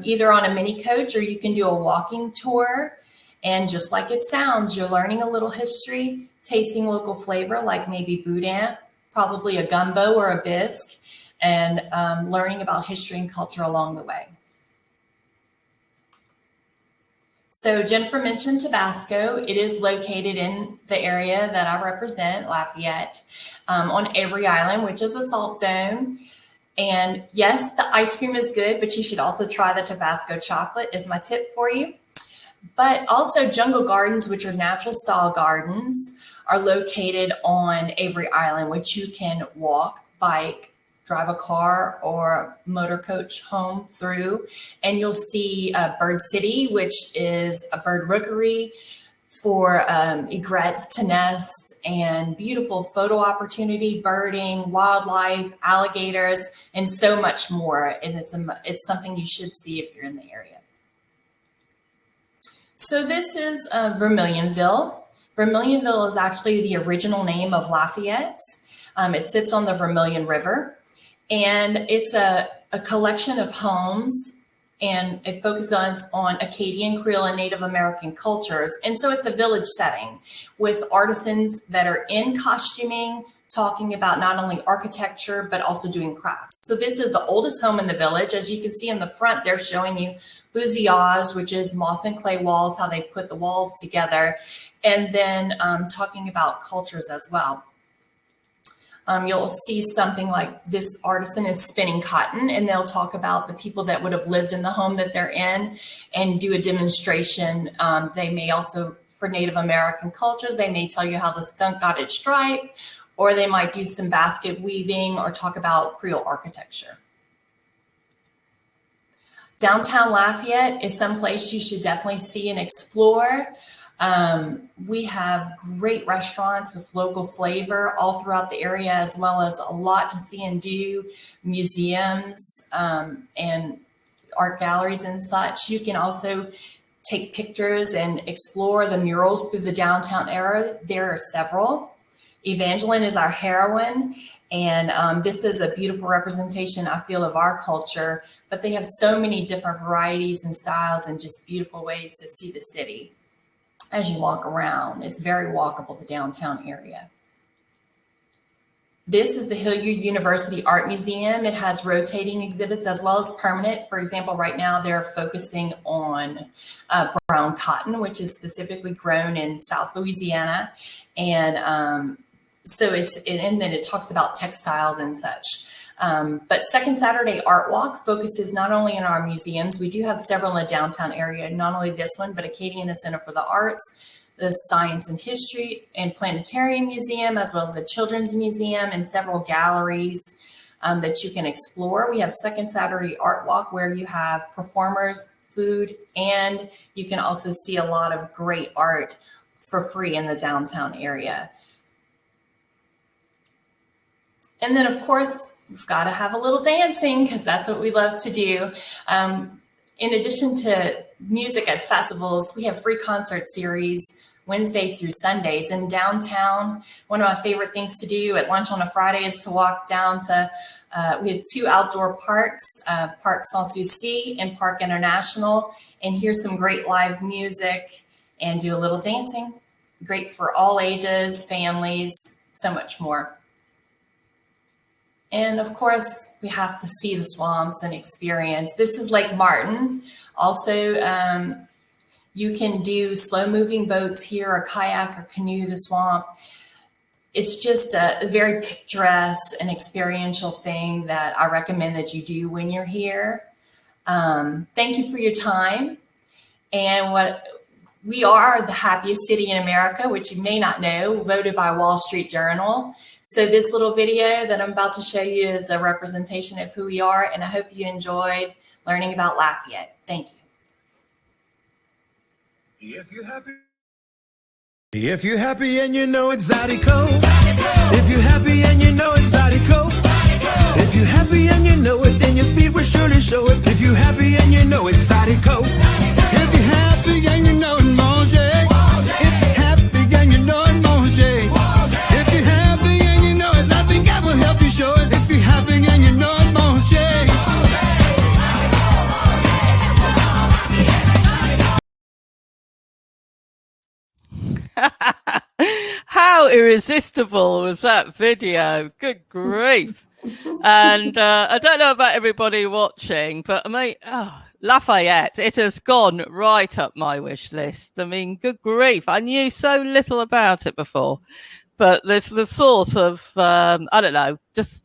either on a mini coach, or you can do a walking tour. And just like it sounds, you're learning a little history, tasting local flavor, like maybe Boudin, probably a gumbo or a bisque, and learning about history and culture along the way. So Jennifer mentioned Tabasco. It is located in the area that I represent, Lafayette, on Avery Island, which is a salt dome. And yes, the ice cream is good, but you should also try the Tabasco chocolate, is my tip for you. But also Jungle Gardens, which are natural style gardens, are located on Avery Island, which you can walk, bike, drive a car or motor coach home through, and you'll see Bird City, which is a bird rookery for egrets to nest, and beautiful photo opportunity, birding, wildlife, alligators, and so much more. And it's something you should see if you're in the area. So this is Vermilionville. Vermilionville is actually the original name of Lafayette. It sits on the Vermilion River, and it's a collection of homes, and it focuses on Acadian, Creole, and Native American cultures. And so it's a village setting with artisans that are in costuming, talking about not only architecture, but also doing crafts. So this is the oldest home in the village. As you can see in the front, they're showing you bousillage, which is moss and clay walls, how they put the walls together, and then talking about cultures as well. You'll see something like this artisan is spinning cotton, and they'll talk about the people that would have lived in the home that they're in and do a demonstration. They may also, for Native American cultures, they may tell you how the skunk got its stripe, or they might do some basket weaving or talk about Creole architecture. Downtown Lafayette is someplace you should definitely see and explore. We have great restaurants with local flavor all throughout the area, as well as a lot to see and do, museums and art galleries and such. You can also take pictures and explore the murals through the downtown area. There are several. Evangeline is our heroine, and this is a beautiful representation, I feel, of our culture, but they have so many different varieties and styles and just beautiful ways to see the city. As you walk around, it's very walkable, the downtown area. This is the Hilliard University Art Museum. It has rotating exhibits as well as permanent. For example, right now they're focusing on brown cotton, which is specifically grown in South Louisiana. And and then it talks about textiles and such. But Second Saturday Art Walk focuses not only in our museums, we do have several in the downtown area, not only this one, but Acadiana Center for the Arts, the Science and History and Planetarium Museum, as well as the Children's Museum and several galleries that you can explore. We have Second Saturday Art Walk where you have performers, food, and you can also see a lot of great art for free in the downtown area. And then, of course, we've got to have a little dancing because that's what we love to do. In addition to music at festivals, we have free concert series Wednesday through Sundays in downtown. One of my favorite things to do at lunch on a Friday is to walk down to, we have two outdoor parks, Parc Sans Souci and Parc International, and hear some great live music and do a little dancing. Great for all ages, families, so much more. And of course, we have to see the swamps and experience. This is Lake Martin. Also, you can do slow moving boats here, or kayak or canoe the swamp. It's just a very picturesque and experiential thing that I recommend that you do when you're here. Thank you for your time. And we are the happiest city in America, which you may not know, voted by Wall Street Journal. So this little video that I'm about to show you is a representation of who we are, and I hope you enjoyed learning about Lafayette. Thank you. If you're happy and you know it's Zydeco. If you're happy and you know it's Zydeco. If you're happy and you know it, then your feet will surely show it. If you're happy and you know it's Zydeco. If you're happy and you know it, manger. If you're happy and you know it, manger. If you're happy and you know it, I think I will help you show it. If you're happy and you know it, manger. How irresistible was that video? Good grief. And I don't know about everybody watching, but I mean, Lafayette, it has gone right up my wish list. I mean, good grief. I knew so little about it before, but the thought of, I don't know, just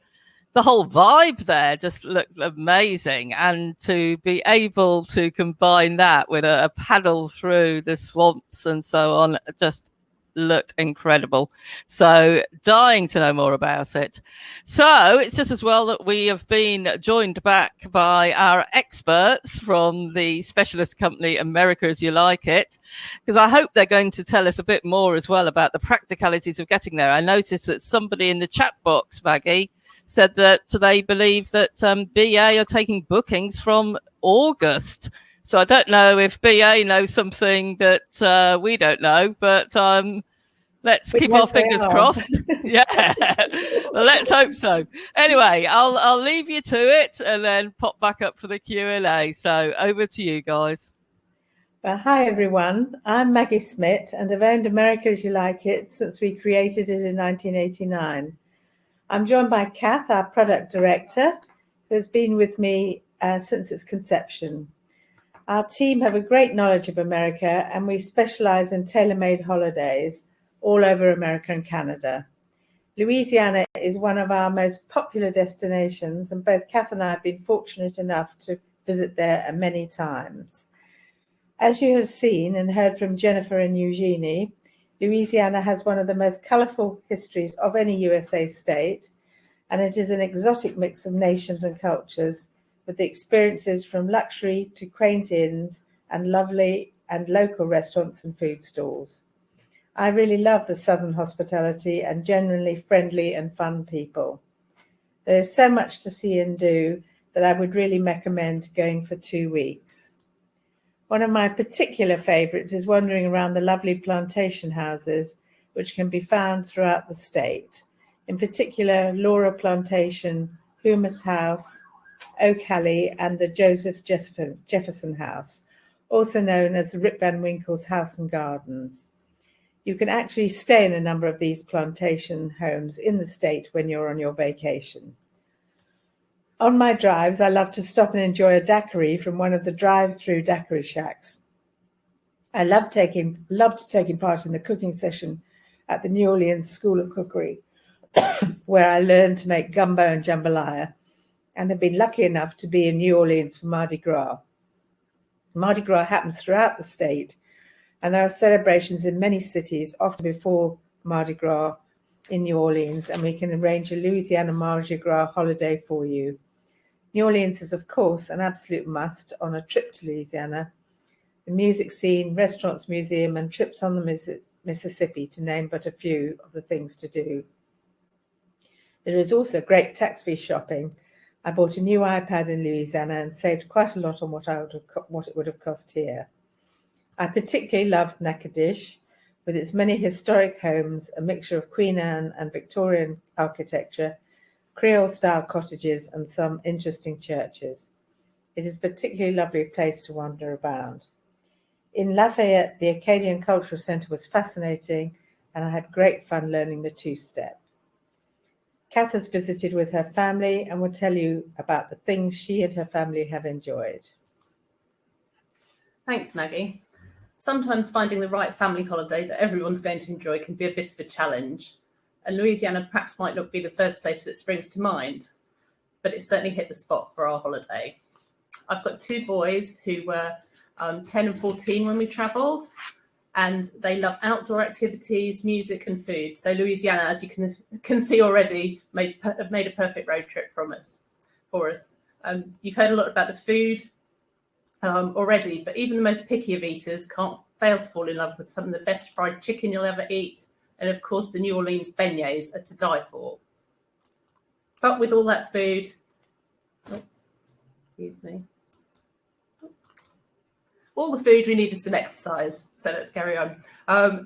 the whole vibe there just looked amazing. And to be able to combine that with a paddle through the swamps and so on, just looked incredible. So dying to know more about it. So it's just as well that we have been joined back by our experts from the specialist company America As You Like It, because I hope they're going to tell us a bit more as well about the practicalities of getting there. I noticed that somebody in the chat box, Maggie, said that they believe that BA are taking bookings from August. So I don't know if BA knows something that we don't know, but let's keep our fingers crossed. Yeah, well, let's hope so. Anyway, I'll leave you to it and then pop back up for the Q&A. So over to you guys. Well, hi everyone. I'm Maggie Smith and I've owned America As You Like It since we created it in 1989. I'm joined by Kath, our product director, who has been with me since its conception. Our team have a great knowledge of America and we specialize in tailor-made holidays all over America and Canada. Louisiana is one of our most popular destinations and both Kath and I have been fortunate enough to visit there many times. As you have seen and heard from Jennifer and Eugenie, Louisiana has one of the most colourful histories of any USA state, and it is an exotic mix of nations and cultures, with the experiences from luxury to quaint inns and lovely and local restaurants and food stalls. I really love the Southern hospitality and genuinely friendly and fun people. There is so much to see and do that I would really recommend going for 2 weeks. One of my particular favourites is wandering around the lovely plantation houses, which can be found throughout the state. In particular, Laura Plantation, Humus House, Oak Alley, and the Joseph Jefferson House, also known as Rip Van Winkle's House and Gardens. You can actually stay in a number of these plantation homes in the state when you're on your vacation. On my drives, I love to stop and enjoy a daiquiri from one of the drive-through daiquiri shacks. I loved taking part in the cooking session at the New Orleans School of Cookery, where I learned to make gumbo and jambalaya, and have been lucky enough to be in New Orleans for Mardi Gras. Mardi Gras happens throughout the state, and there are celebrations in many cities, often before Mardi Gras in New Orleans, and we can arrange a Louisiana Mardi Gras holiday for you. New Orleans is, of course, an absolute must on a trip to Louisiana. The music scene, restaurants, museum, and trips on the Mississippi, to name but a few of the things to do. There is also great tax-free shopping. I bought a new iPad in Louisiana and saved quite a lot on what it would have cost here. I particularly loved Natchitoches, with its many historic homes, a mixture of Queen Anne and Victorian architecture, Creole-style cottages, and some interesting churches. It is a particularly lovely place to wander about. In Lafayette, the Acadian Cultural Centre was fascinating, and I had great fun learning the two-step. Kath has visited with her family and will tell you about the things she and her family have enjoyed. Thanks, Maggie. Sometimes finding the right family holiday that everyone's going to enjoy can be a bit of a challenge, and Louisiana perhaps might not be the first place that springs to mind, but it certainly hit the spot for our holiday. I've got 2 boys who were 10 and 14 when we travelled, and they love outdoor activities, music and food. So Louisiana, as you can see already, made a perfect road trip for us. You've heard a lot about the food already, but even the most picky of eaters can't fail to fall in love with some of the best fried chicken you'll ever eat. And of course, the New Orleans beignets are to die for. But with all that food, all the food, we needed some exercise. So let's carry on.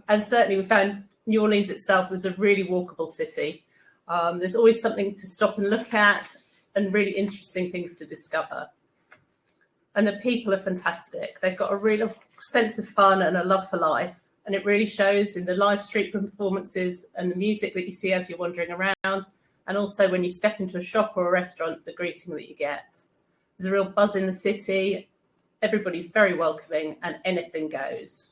And certainly we found New Orleans itself was a really walkable city. There's always something to stop and look at and really interesting things to discover. And the people are fantastic. They've got a real sense of fun and a love for life. And it really shows in the live street performances and the music that you see as you're wandering around. And also when you step into a shop or a restaurant, the greeting that you get. There's a real buzz in the city. Everybody's very welcoming and anything goes.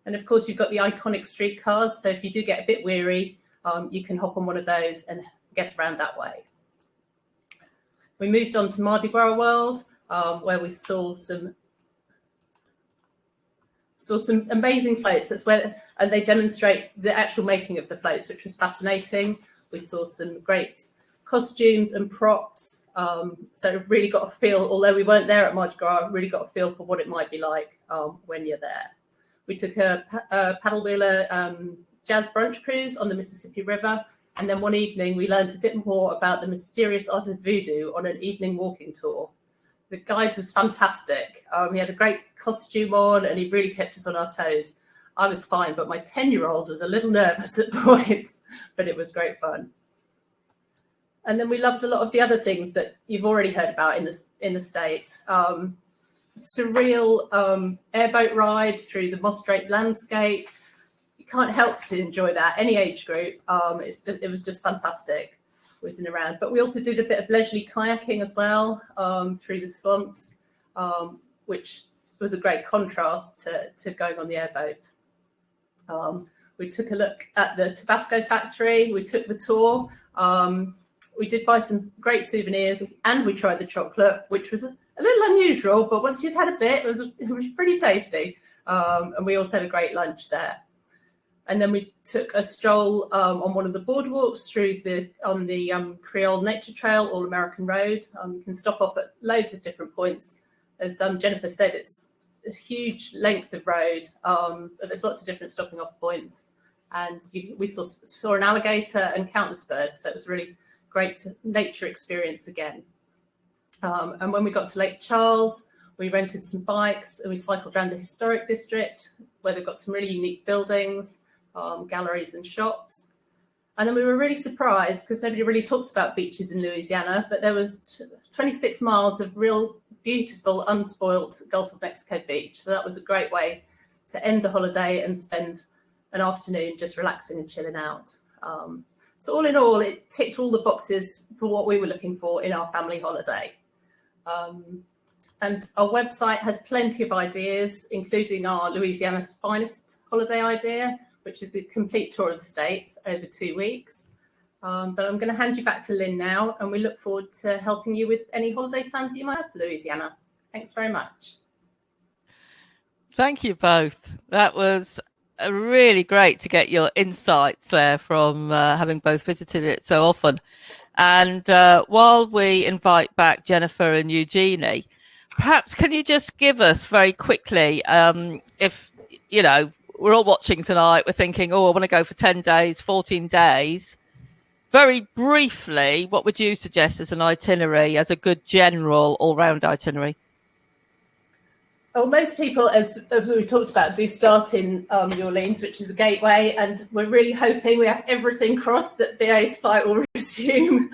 And of course, you've got the iconic streetcars. So if you do get a bit weary, you can hop on one of those and get around that way. We moved on to Mardi Gras World, where we saw some Saw some amazing floats. And they demonstrate the actual making of the floats, which was fascinating. We saw some great costumes and props. So really got a feel, although we weren't there at Mardi Gras, really got a feel for what it might be like when you're there. We took a paddle wheeler jazz brunch cruise on the Mississippi River. And then one evening, we learned a bit more about the mysterious art of voodoo on an evening walking tour. The guide was fantastic. He had a great costume on and he really kept us on our toes. I was fine, but my 10-year-old was a little nervous at points, but it was great fun. And then we loved a lot of the other things that you've already heard about in the state. Surreal airboat ride through the moss-draped landscape. You can't help to enjoy that, any age group. It was just fantastic whizzing around. But we also did a bit of leisurely kayaking as well through the swamps, which was a great contrast to going on the airboat. We took a look at the Tabasco factory. We took the tour. We did buy some great souvenirs and we tried the chocolate, which was a little unusual, but once you'd had a bit, it was pretty tasty. And we also had a great lunch there. And then we took a stroll on one of the boardwalks on the Creole Nature Trail, All American Road. You can stop off at loads of different points. As Jennifer said, it's a huge length of road, but there's lots of different stopping off points. And we saw an alligator and countless birds, so it was a really great nature experience again. And when we got to Lake Charles, we rented some bikes and we cycled around the historic district where they've got some really unique buildings, galleries and shops. And then we were really surprised because nobody really talks about beaches in Louisiana, but there was 26 miles of real beautiful, unspoilt Gulf of Mexico beach. So that was a great way to end the holiday and spend an afternoon just relaxing and chilling out. So all in all, it ticked all the boxes for what we were looking for in our family holiday. And our website has plenty of ideas, including our Louisiana's finest holiday idea, which is the complete tour of the state over 2 weeks. But I'm going to hand you back to Lynn now, and we look forward to helping you with any holiday plans that you might have for Louisiana. Thanks very much. Thank you both. That was really great to get your insights there from having both visited it so often. And while we invite back Jennifer and Eugenie, perhaps can you just give us very quickly, if, you know, we're all watching tonight, we're thinking, oh, I want to go for 10 days, 14 days. Very briefly, what would you suggest as an itinerary, as a good general all-round itinerary? Well, most people, as we talked about, do start in New Orleans, which is a gateway, and we're really hoping we have everything crossed that BA's flight will resume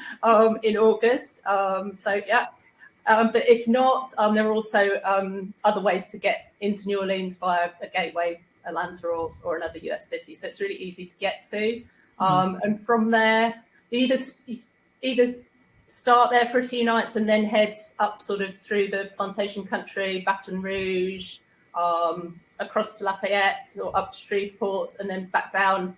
in August. So, yeah. But if not, there are also other ways to get into New Orleans via a gateway, Atlanta or another US city. So it's really easy to get to. And from there, you either start there for a few nights and then head up sort of through the plantation country, Baton Rouge, across to Lafayette or up to Shreveport, and then back down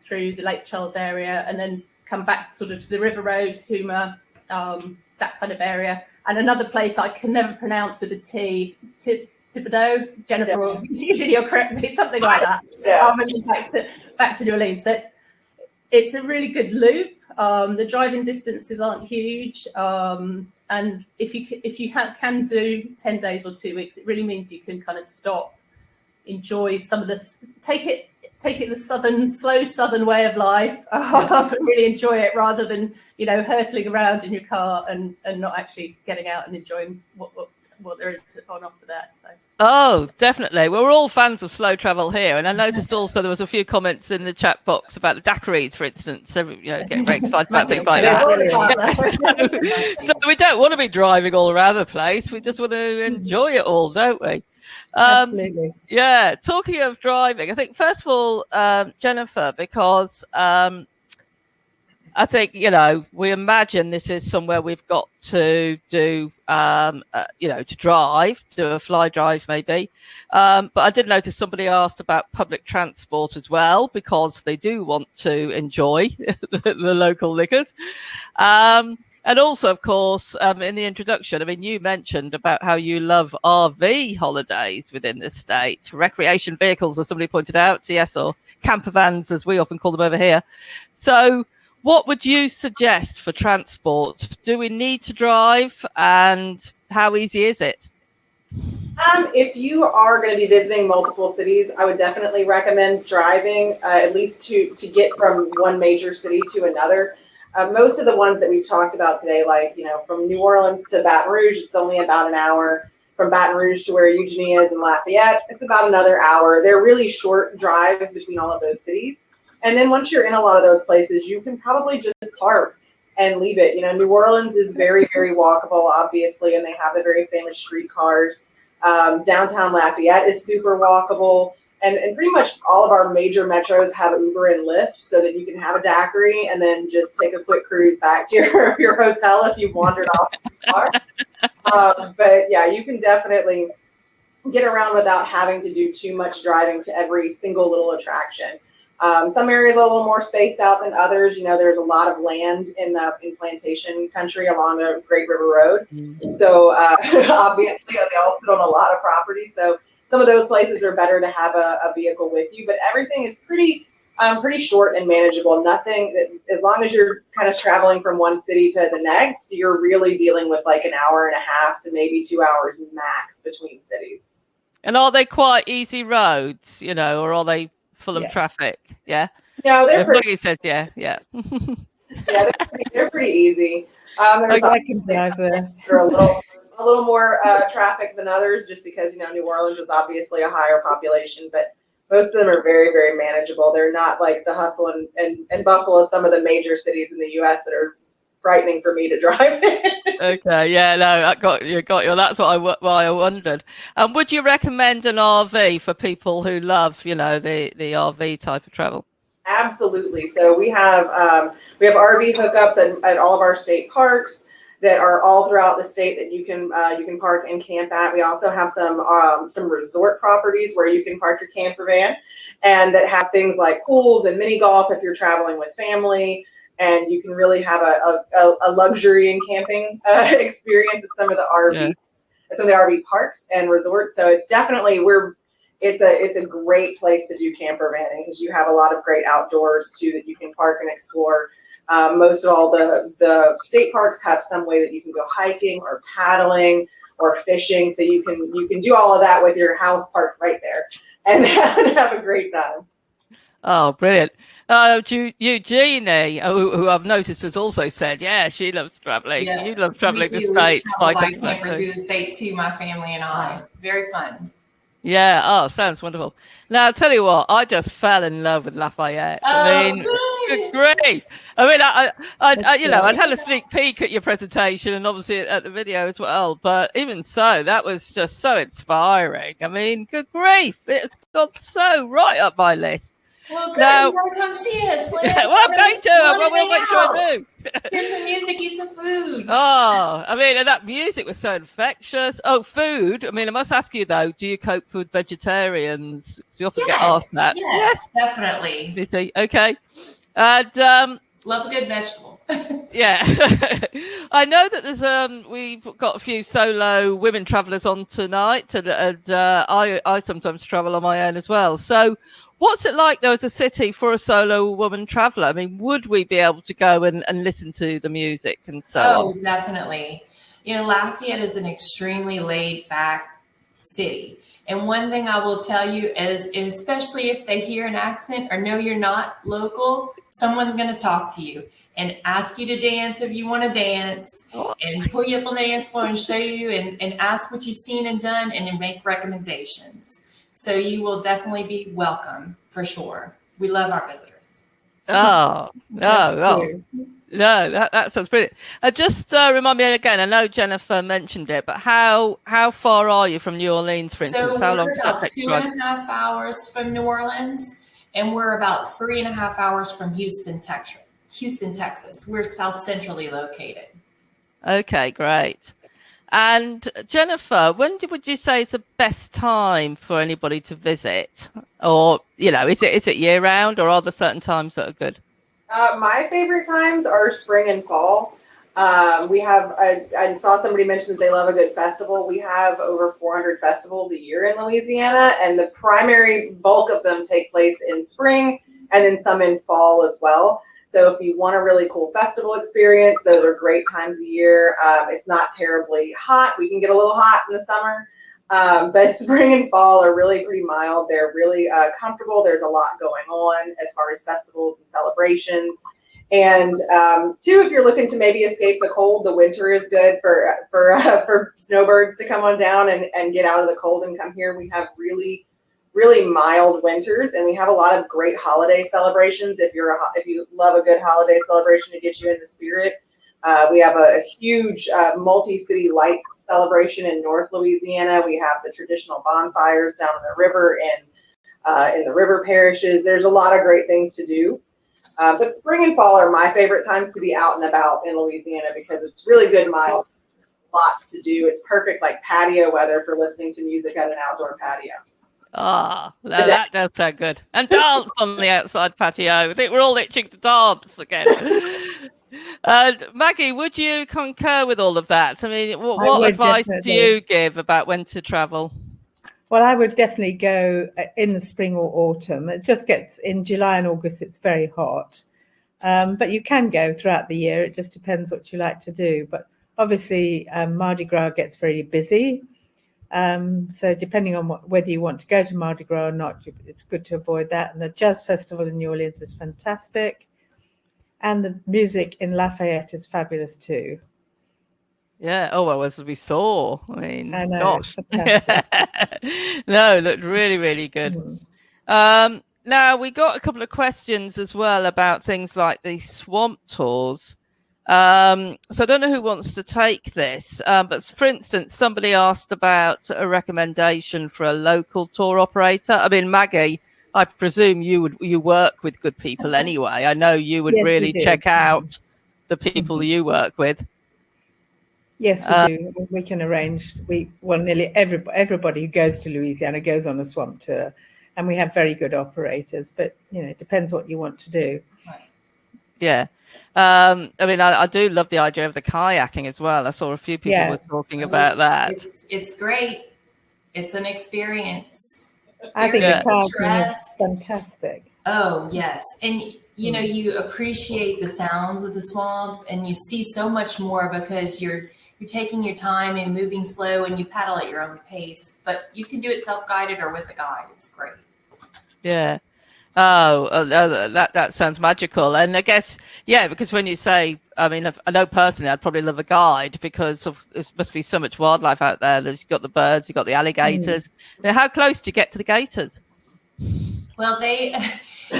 through the Lake Charles area, and then come back sort of to the River Road, Houma, that kind of area. And another place I can never pronounce with a T, Thibodeau, Jennifer, or usually you'll correct me, something like that. And then back to New Orleans. So it's a really good loop. The driving distances aren't huge, and if you can do 10 days or 2 weeks, it really means you can kind of stop, enjoy some of this, take it the slow southern way of life, and really enjoy it rather than, you know, hurtling around in your car and not actually getting out and enjoying what there is on offer there. So. Oh, definitely. Well, we're all fans of slow travel here, and I noticed also there was a few comments in the chat box about the daiquiris, for instance. So, you know, getting very excited about things like that. So we don't want to be driving all around the place. We just want to enjoy it all, don't we? Absolutely. Yeah. Talking of driving, I think first of all, Jennifer, because I think, you know, we imagine this is somewhere we've got to do, you know, to drive, do a fly drive maybe. But I did notice somebody asked about public transport as well, because they do want to enjoy the local liquors. And also, of course, in the introduction, I mean, you mentioned about how you love RV holidays within the state, recreation vehicles, as somebody pointed out, yes, or camper vans, as we often call them over here. So what would you suggest for transport? Do we need to drive, and how easy is it? If you are going to be visiting multiple cities, I would definitely recommend driving, at least to get from one major city to another. Most of the ones that we've talked about today, like, from New Orleans to Baton Rouge, it's only about an hour. From Baton Rouge to where Eugenie is in Lafayette, it's about another hour. They're really short drives between all of those cities. And then once you're in a lot of those places, you can probably just park and leave it. New Orleans is very, very walkable, obviously, and they have the very famous streetcars. Downtown Lafayette is super walkable. And pretty much all of our major metros have Uber and Lyft, so that you can have a daiquiri and then just take a quick cruise back to your hotel if you've wandered off too far. But yeah, you can definitely get around without having to do too much driving to every single little attraction. Some areas are a little more spaced out than others. There's a lot of land in plantation country along the Great River Road. Mm-hmm. So obviously they all sit on a lot of property. So some of those places are better to have a vehicle with you, but everything is pretty short and manageable. Nothing, as long as you're kind of traveling from one city to the next, you're really dealing with like an hour and a half to maybe 2 hours max between cities. And are they quite easy roads, or are they full of traffic? Yeah. No, they're pretty. He says, yeah. Yeah, they're pretty easy. There's I can drive there. A little more traffic than others, just because New Orleans is obviously a higher population, but most of them are very, very manageable. They're not like the hustle and bustle of some of the major cities in the U.S. that are frightening for me to drive in. Okay, yeah, no, I got you. That's why I wondered. Would you recommend an RV for people who love, the RV type of travel? Absolutely. So we have RV hookups at all of our state parks that are all throughout the state that you can park and camp at. We also have some resort properties where you can park your camper van, and that have things like pools and mini golf if you're traveling with family. And you can really have a luxury in camping experience at some of the RV parks and resorts. So it's definitely it's a great place to do camper vanning, because you have a lot of great outdoors too that you can park and explore. Most of all the state parks have some way that you can go hiking or paddling or fishing, so you can do all of that with your house parked right there and have a great time. Oh, brilliant. Eugenie, who I've noticed has also said, yeah, she loves traveling. Yeah, you love traveling the state. By camper through the state too, my family and I. Very fun. Yeah, sounds wonderful. Now, I'll tell you what, I just fell in love with Lafayette. Good grief. I'd had a sneak peek at your presentation and obviously at the video as well, but even so, that was just so inspiring. I mean, good grief, it's got so right up my list. Well, good. Now, you want to come see us, Lynn? Yeah, well, I'm going to. I will make sure I do. Here's some music, eat some food. Oh, I mean, and that music was so infectious. Oh, food. I mean, I must ask you, though, do you cope with vegetarians? Because you often get asked that. Yes, definitely. Okay. And love a good vegetable. Yeah. I know that there's we've got a few solo women travelers on tonight, and I sometimes travel on my own as well. So what's it like, though, as a city for a solo woman traveller? I mean, would we be able to go and listen to the music and so on? Oh, definitely. Lafayette is an extremely laid-back city. And one thing I will tell you is, especially if they hear an accent or know you're not local, someone's going to talk to you and ask you to dance if you want to dance, and pull you up on the dance floor and show you and ask what you've seen and done, and then make recommendations. So you will definitely be welcome for sure. We love our visitors. Oh, no, that sounds brilliant. Just remind me again, I know Jennifer mentioned it, but how far are you from New Orleans, for instance? How long does that take? We're about 2.5 hours from New Orleans, and we're about 3.5 hours from Houston, Texas. We're south centrally located. Okay, great. And Jennifer, when would you say is the best time for anybody to visit? Or, is it year round, or are there certain times that are good? My favorite times are spring and fall. We have, I saw somebody mention that they love a good festival. We have over 400 festivals a year in Louisiana, and the primary bulk of them take place in spring and then some in fall as well. So if you want a really cool festival experience, those are great times of year. It's not terribly hot. We can get a little hot in the summer, but spring and fall are really pretty mild. They're really comfortable. There's a lot going on as far as festivals and celebrations. And two, if you're looking to maybe escape the cold, the winter is good for snowbirds to come on down and get out of the cold and come here. We have really, really mild winters, and we have a lot of great holiday celebrations. If you love a good holiday celebration to get you in the spirit, we have a huge multi-city lights celebration in North Louisiana. We have the traditional bonfires down on the river in the river parishes. There's a lot of great things to do. But spring and fall are my favorite times to be out and about in Louisiana because it's really good mild, lots to do. It's perfect like patio weather for listening to music at an outdoor patio. Ah, that does sound good. And dance on the outside patio. I think we're all itching to dance again. And Maggie, would you concur with all of that? I mean, what advice do you give about when to travel? Well, I would definitely go in the spring or autumn. It just gets in July and August, it's very hot. But you can go throughout the year. It just depends what you like to do. But obviously, Mardi Gras gets very busy. So depending on whether you want to go to Mardi Gras or not, it's good to avoid that. And the Jazz Festival in New Orleans is fantastic. And the music in Lafayette is fabulous too. Yeah. Oh, well, as we saw. I mean, I know, gosh. No, it looked really, really good. Now, we got a couple of questions as well about things like the swamp tours. So I don't know who wants to take this, but for instance, somebody asked about a recommendation for a local tour operator. I mean, Maggie, I presume you work with good people anyway. I know you would really check out the people you work with. Yes, we do. We can arrange. Nearly everybody who goes to Louisiana goes on a swamp tour, and we have very good operators. But it depends what you want to do. Yeah, I mean, I do love the idea of the kayaking as well. I saw a few people were talking about that. It's great. It's an experience. I think the kayaking is fantastic. Oh yes, and you appreciate the sounds of the swamp, and you see so much more because you're taking your time and moving slow, and you paddle at your own pace. But you can do it self-guided or with a guide. It's great. Yeah. Oh, that sounds magical. And I guess, because when you say, I mean, I know personally, I'd probably love a guide because there must be so much wildlife out there. You've got the birds, you've got the alligators. Now, how close do you get to the gators? Well,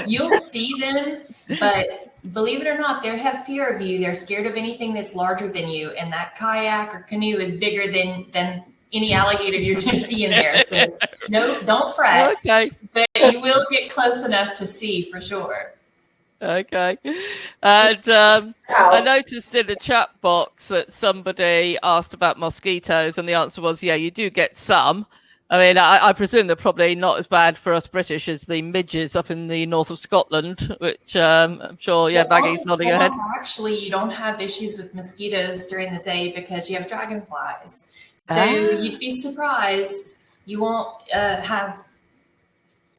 you'll see them, but believe it or not, they have fear of you. They're scared of anything that's larger than you. And that kayak or canoe is bigger than any alligator you're going to see in there. So no, don't fret. Okay. But you will get close enough to see for sure. Okay. And I noticed in the chat box that somebody asked about mosquitoes, and the answer was, you do get some. I mean, I presume they're probably not as bad for us British as the midges up in the north of Scotland, which I'm sure, Maggie's nodding her head. Actually, you don't have issues with mosquitoes during the day because you have dragonflies. So you'd be surprised you won't have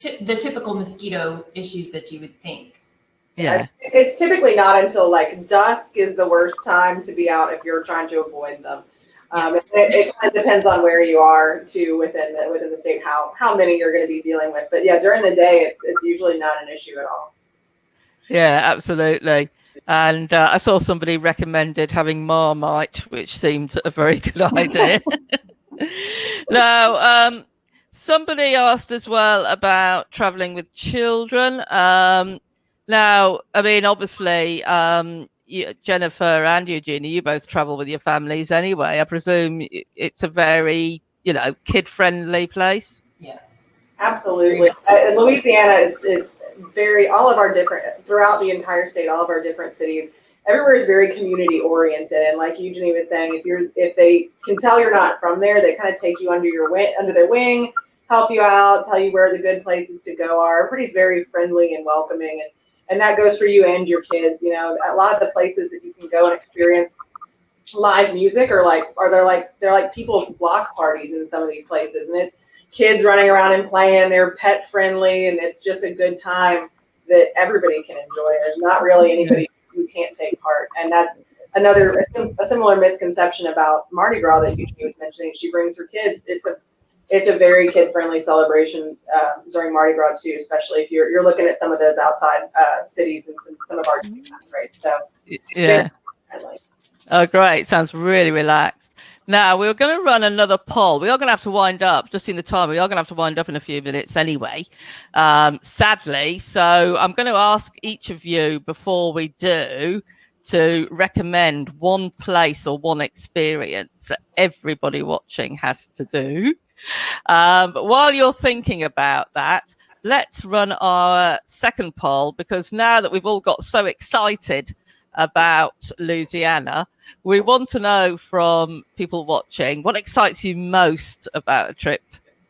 the typical mosquito issues that you would think. Yeah. It's typically not until like dusk is the worst time to be out if you're trying to avoid them. Yes. It kind of depends on where you are too within the state how many you're going to be dealing with. But during the day it's usually not an issue at all. Yeah, absolutely. And I saw somebody recommended having Marmite, which seemed a very good idea. Now, somebody asked as well about traveling with children. Now, I mean, obviously, Jennifer and Eugenia, you both travel with your families anyway. I presume it's a very, kid-friendly place. Yes, absolutely. Louisiana is very, throughout the entire state, all of our different cities, everywhere is very community oriented. And like Eugenie was saying, if they can tell you're not from there, they kind of take you under their wing, help you out, tell you where the good places to go are. Everybody's very friendly and welcoming. And that goes for you and your kids. A lot of the places that you can go and experience live music, or they're like people's block parties in some of these places, and it's kids running around and playing. They're pet friendly, and it's just a good time that everybody can enjoy. There's not really anybody who can't take part, and that's a similar misconception about Mardi Gras that Eugenie was mentioning. She brings her kids. It's a very kid-friendly celebration during Mardi Gras too, especially if you're looking at some of those outside cities and some of our right. So yeah. Oh, great! Sounds really relaxed. Now we're going to run another poll. We are going to have to wind up. Just in the time, we are going to have to wind up in a few minutes anyway. Sadly, so I'm going to ask each of you before we do to recommend one place or one experience that everybody watching has to do. But while you're thinking about that, let's run our second poll, because now that we've all got so excited about Louisiana, we want to know from people watching, what excites you most about a trip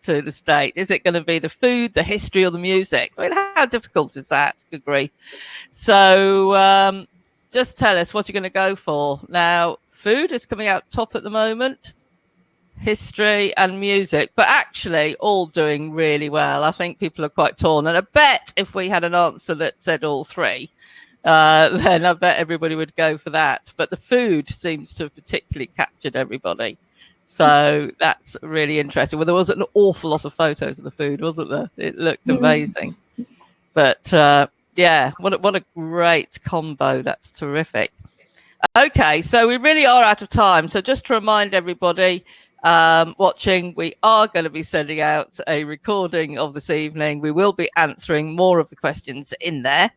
to the state? Is it going to be the food, the history, or the music? I mean, how difficult is that to agree? So just tell us what you're going to go for. Now, food is coming out top at the moment, history and music, but actually all doing really well. I think people are quite torn, and I bet if we had an answer that said all three, then I bet everybody would go for that. But the food seems to have particularly captured everybody. So that's really interesting. Well, there was an awful lot of photos of the food, wasn't there? It looked amazing. But yeah, what a great combo. That's terrific. Okay, so we really are out of time. So just to remind everybody watching, we are going to be sending out a recording of this evening. We will be answering more of the questions in there.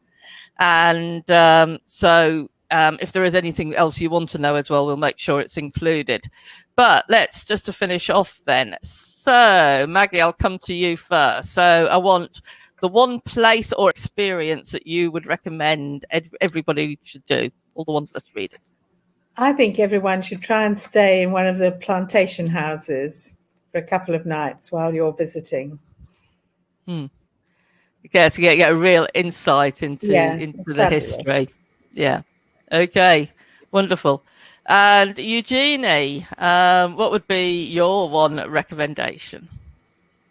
And so if there is anything else you want to know as well, we'll make sure it's included. But let's just to finish off then. So Maggie, I'll come to you first. So I want the one place or experience that you would recommend everybody should do, all the ones let's read it. I think everyone should try and stay in one of the plantation houses for a couple of nights while you're visiting. Yeah, to get a real insight into the history. Yeah. Okay. Wonderful. And Eugenie, what would be your one recommendation?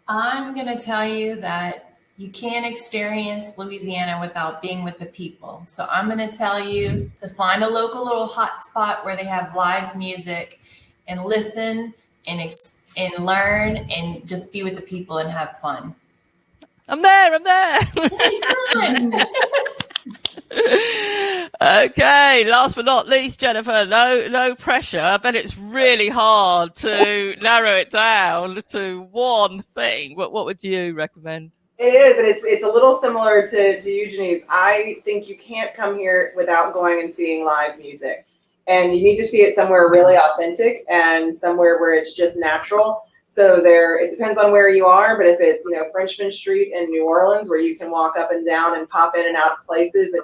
I'm going to tell you that you can't experience Louisiana without being with the people. So I'm going to tell you to find a local little hot spot where they have live music and listen and learn and just be with the people and have fun. I'm there. Okay, last but not least, Jennifer, no pressure. I bet it's really hard to narrow it down to one thing. What would you recommend? It is, and it's a little similar to Eugenie's. I think you can't come here without going and seeing live music. And you need to see it somewhere really authentic and somewhere where it's just natural. So it depends on where you are, but if it's, Frenchman Street in New Orleans, where you can walk up and down and pop in and out of places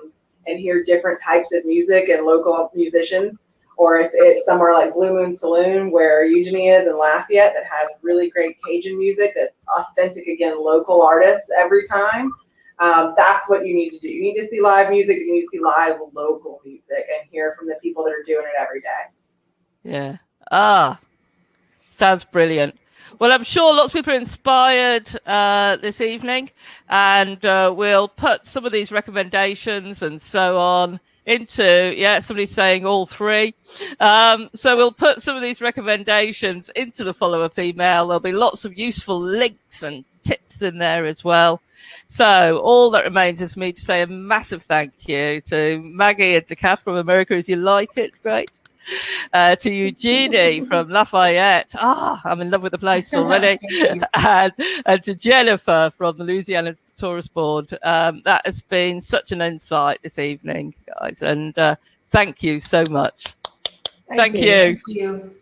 and hear different types of music and local musicians, or if it's somewhere like Blue Moon Saloon, where Eugenie is in Lafayette, that has really great Cajun music that's authentic, again, local artists every time, that's what you need to do. You need to see live music. You need to see live local music and hear from the people that are doing it every day. Yeah. Sounds brilliant. Well, I'm sure lots of people are inspired this evening, and we'll put some of these recommendations and so on into, somebody's saying all three. So we'll put some of these recommendations into the follow-up email. There'll be lots of useful links and tips in there as well. So all that remains is me to say a massive thank you to Maggie and to Kath from America As You Like It. Great. To Eugenie from Lafayette. I'm in love with the place already. and to Jennifer from the Louisiana Tourist Board. That has been such an insight this evening, guys. And thank you so much. Thank you. Thank you.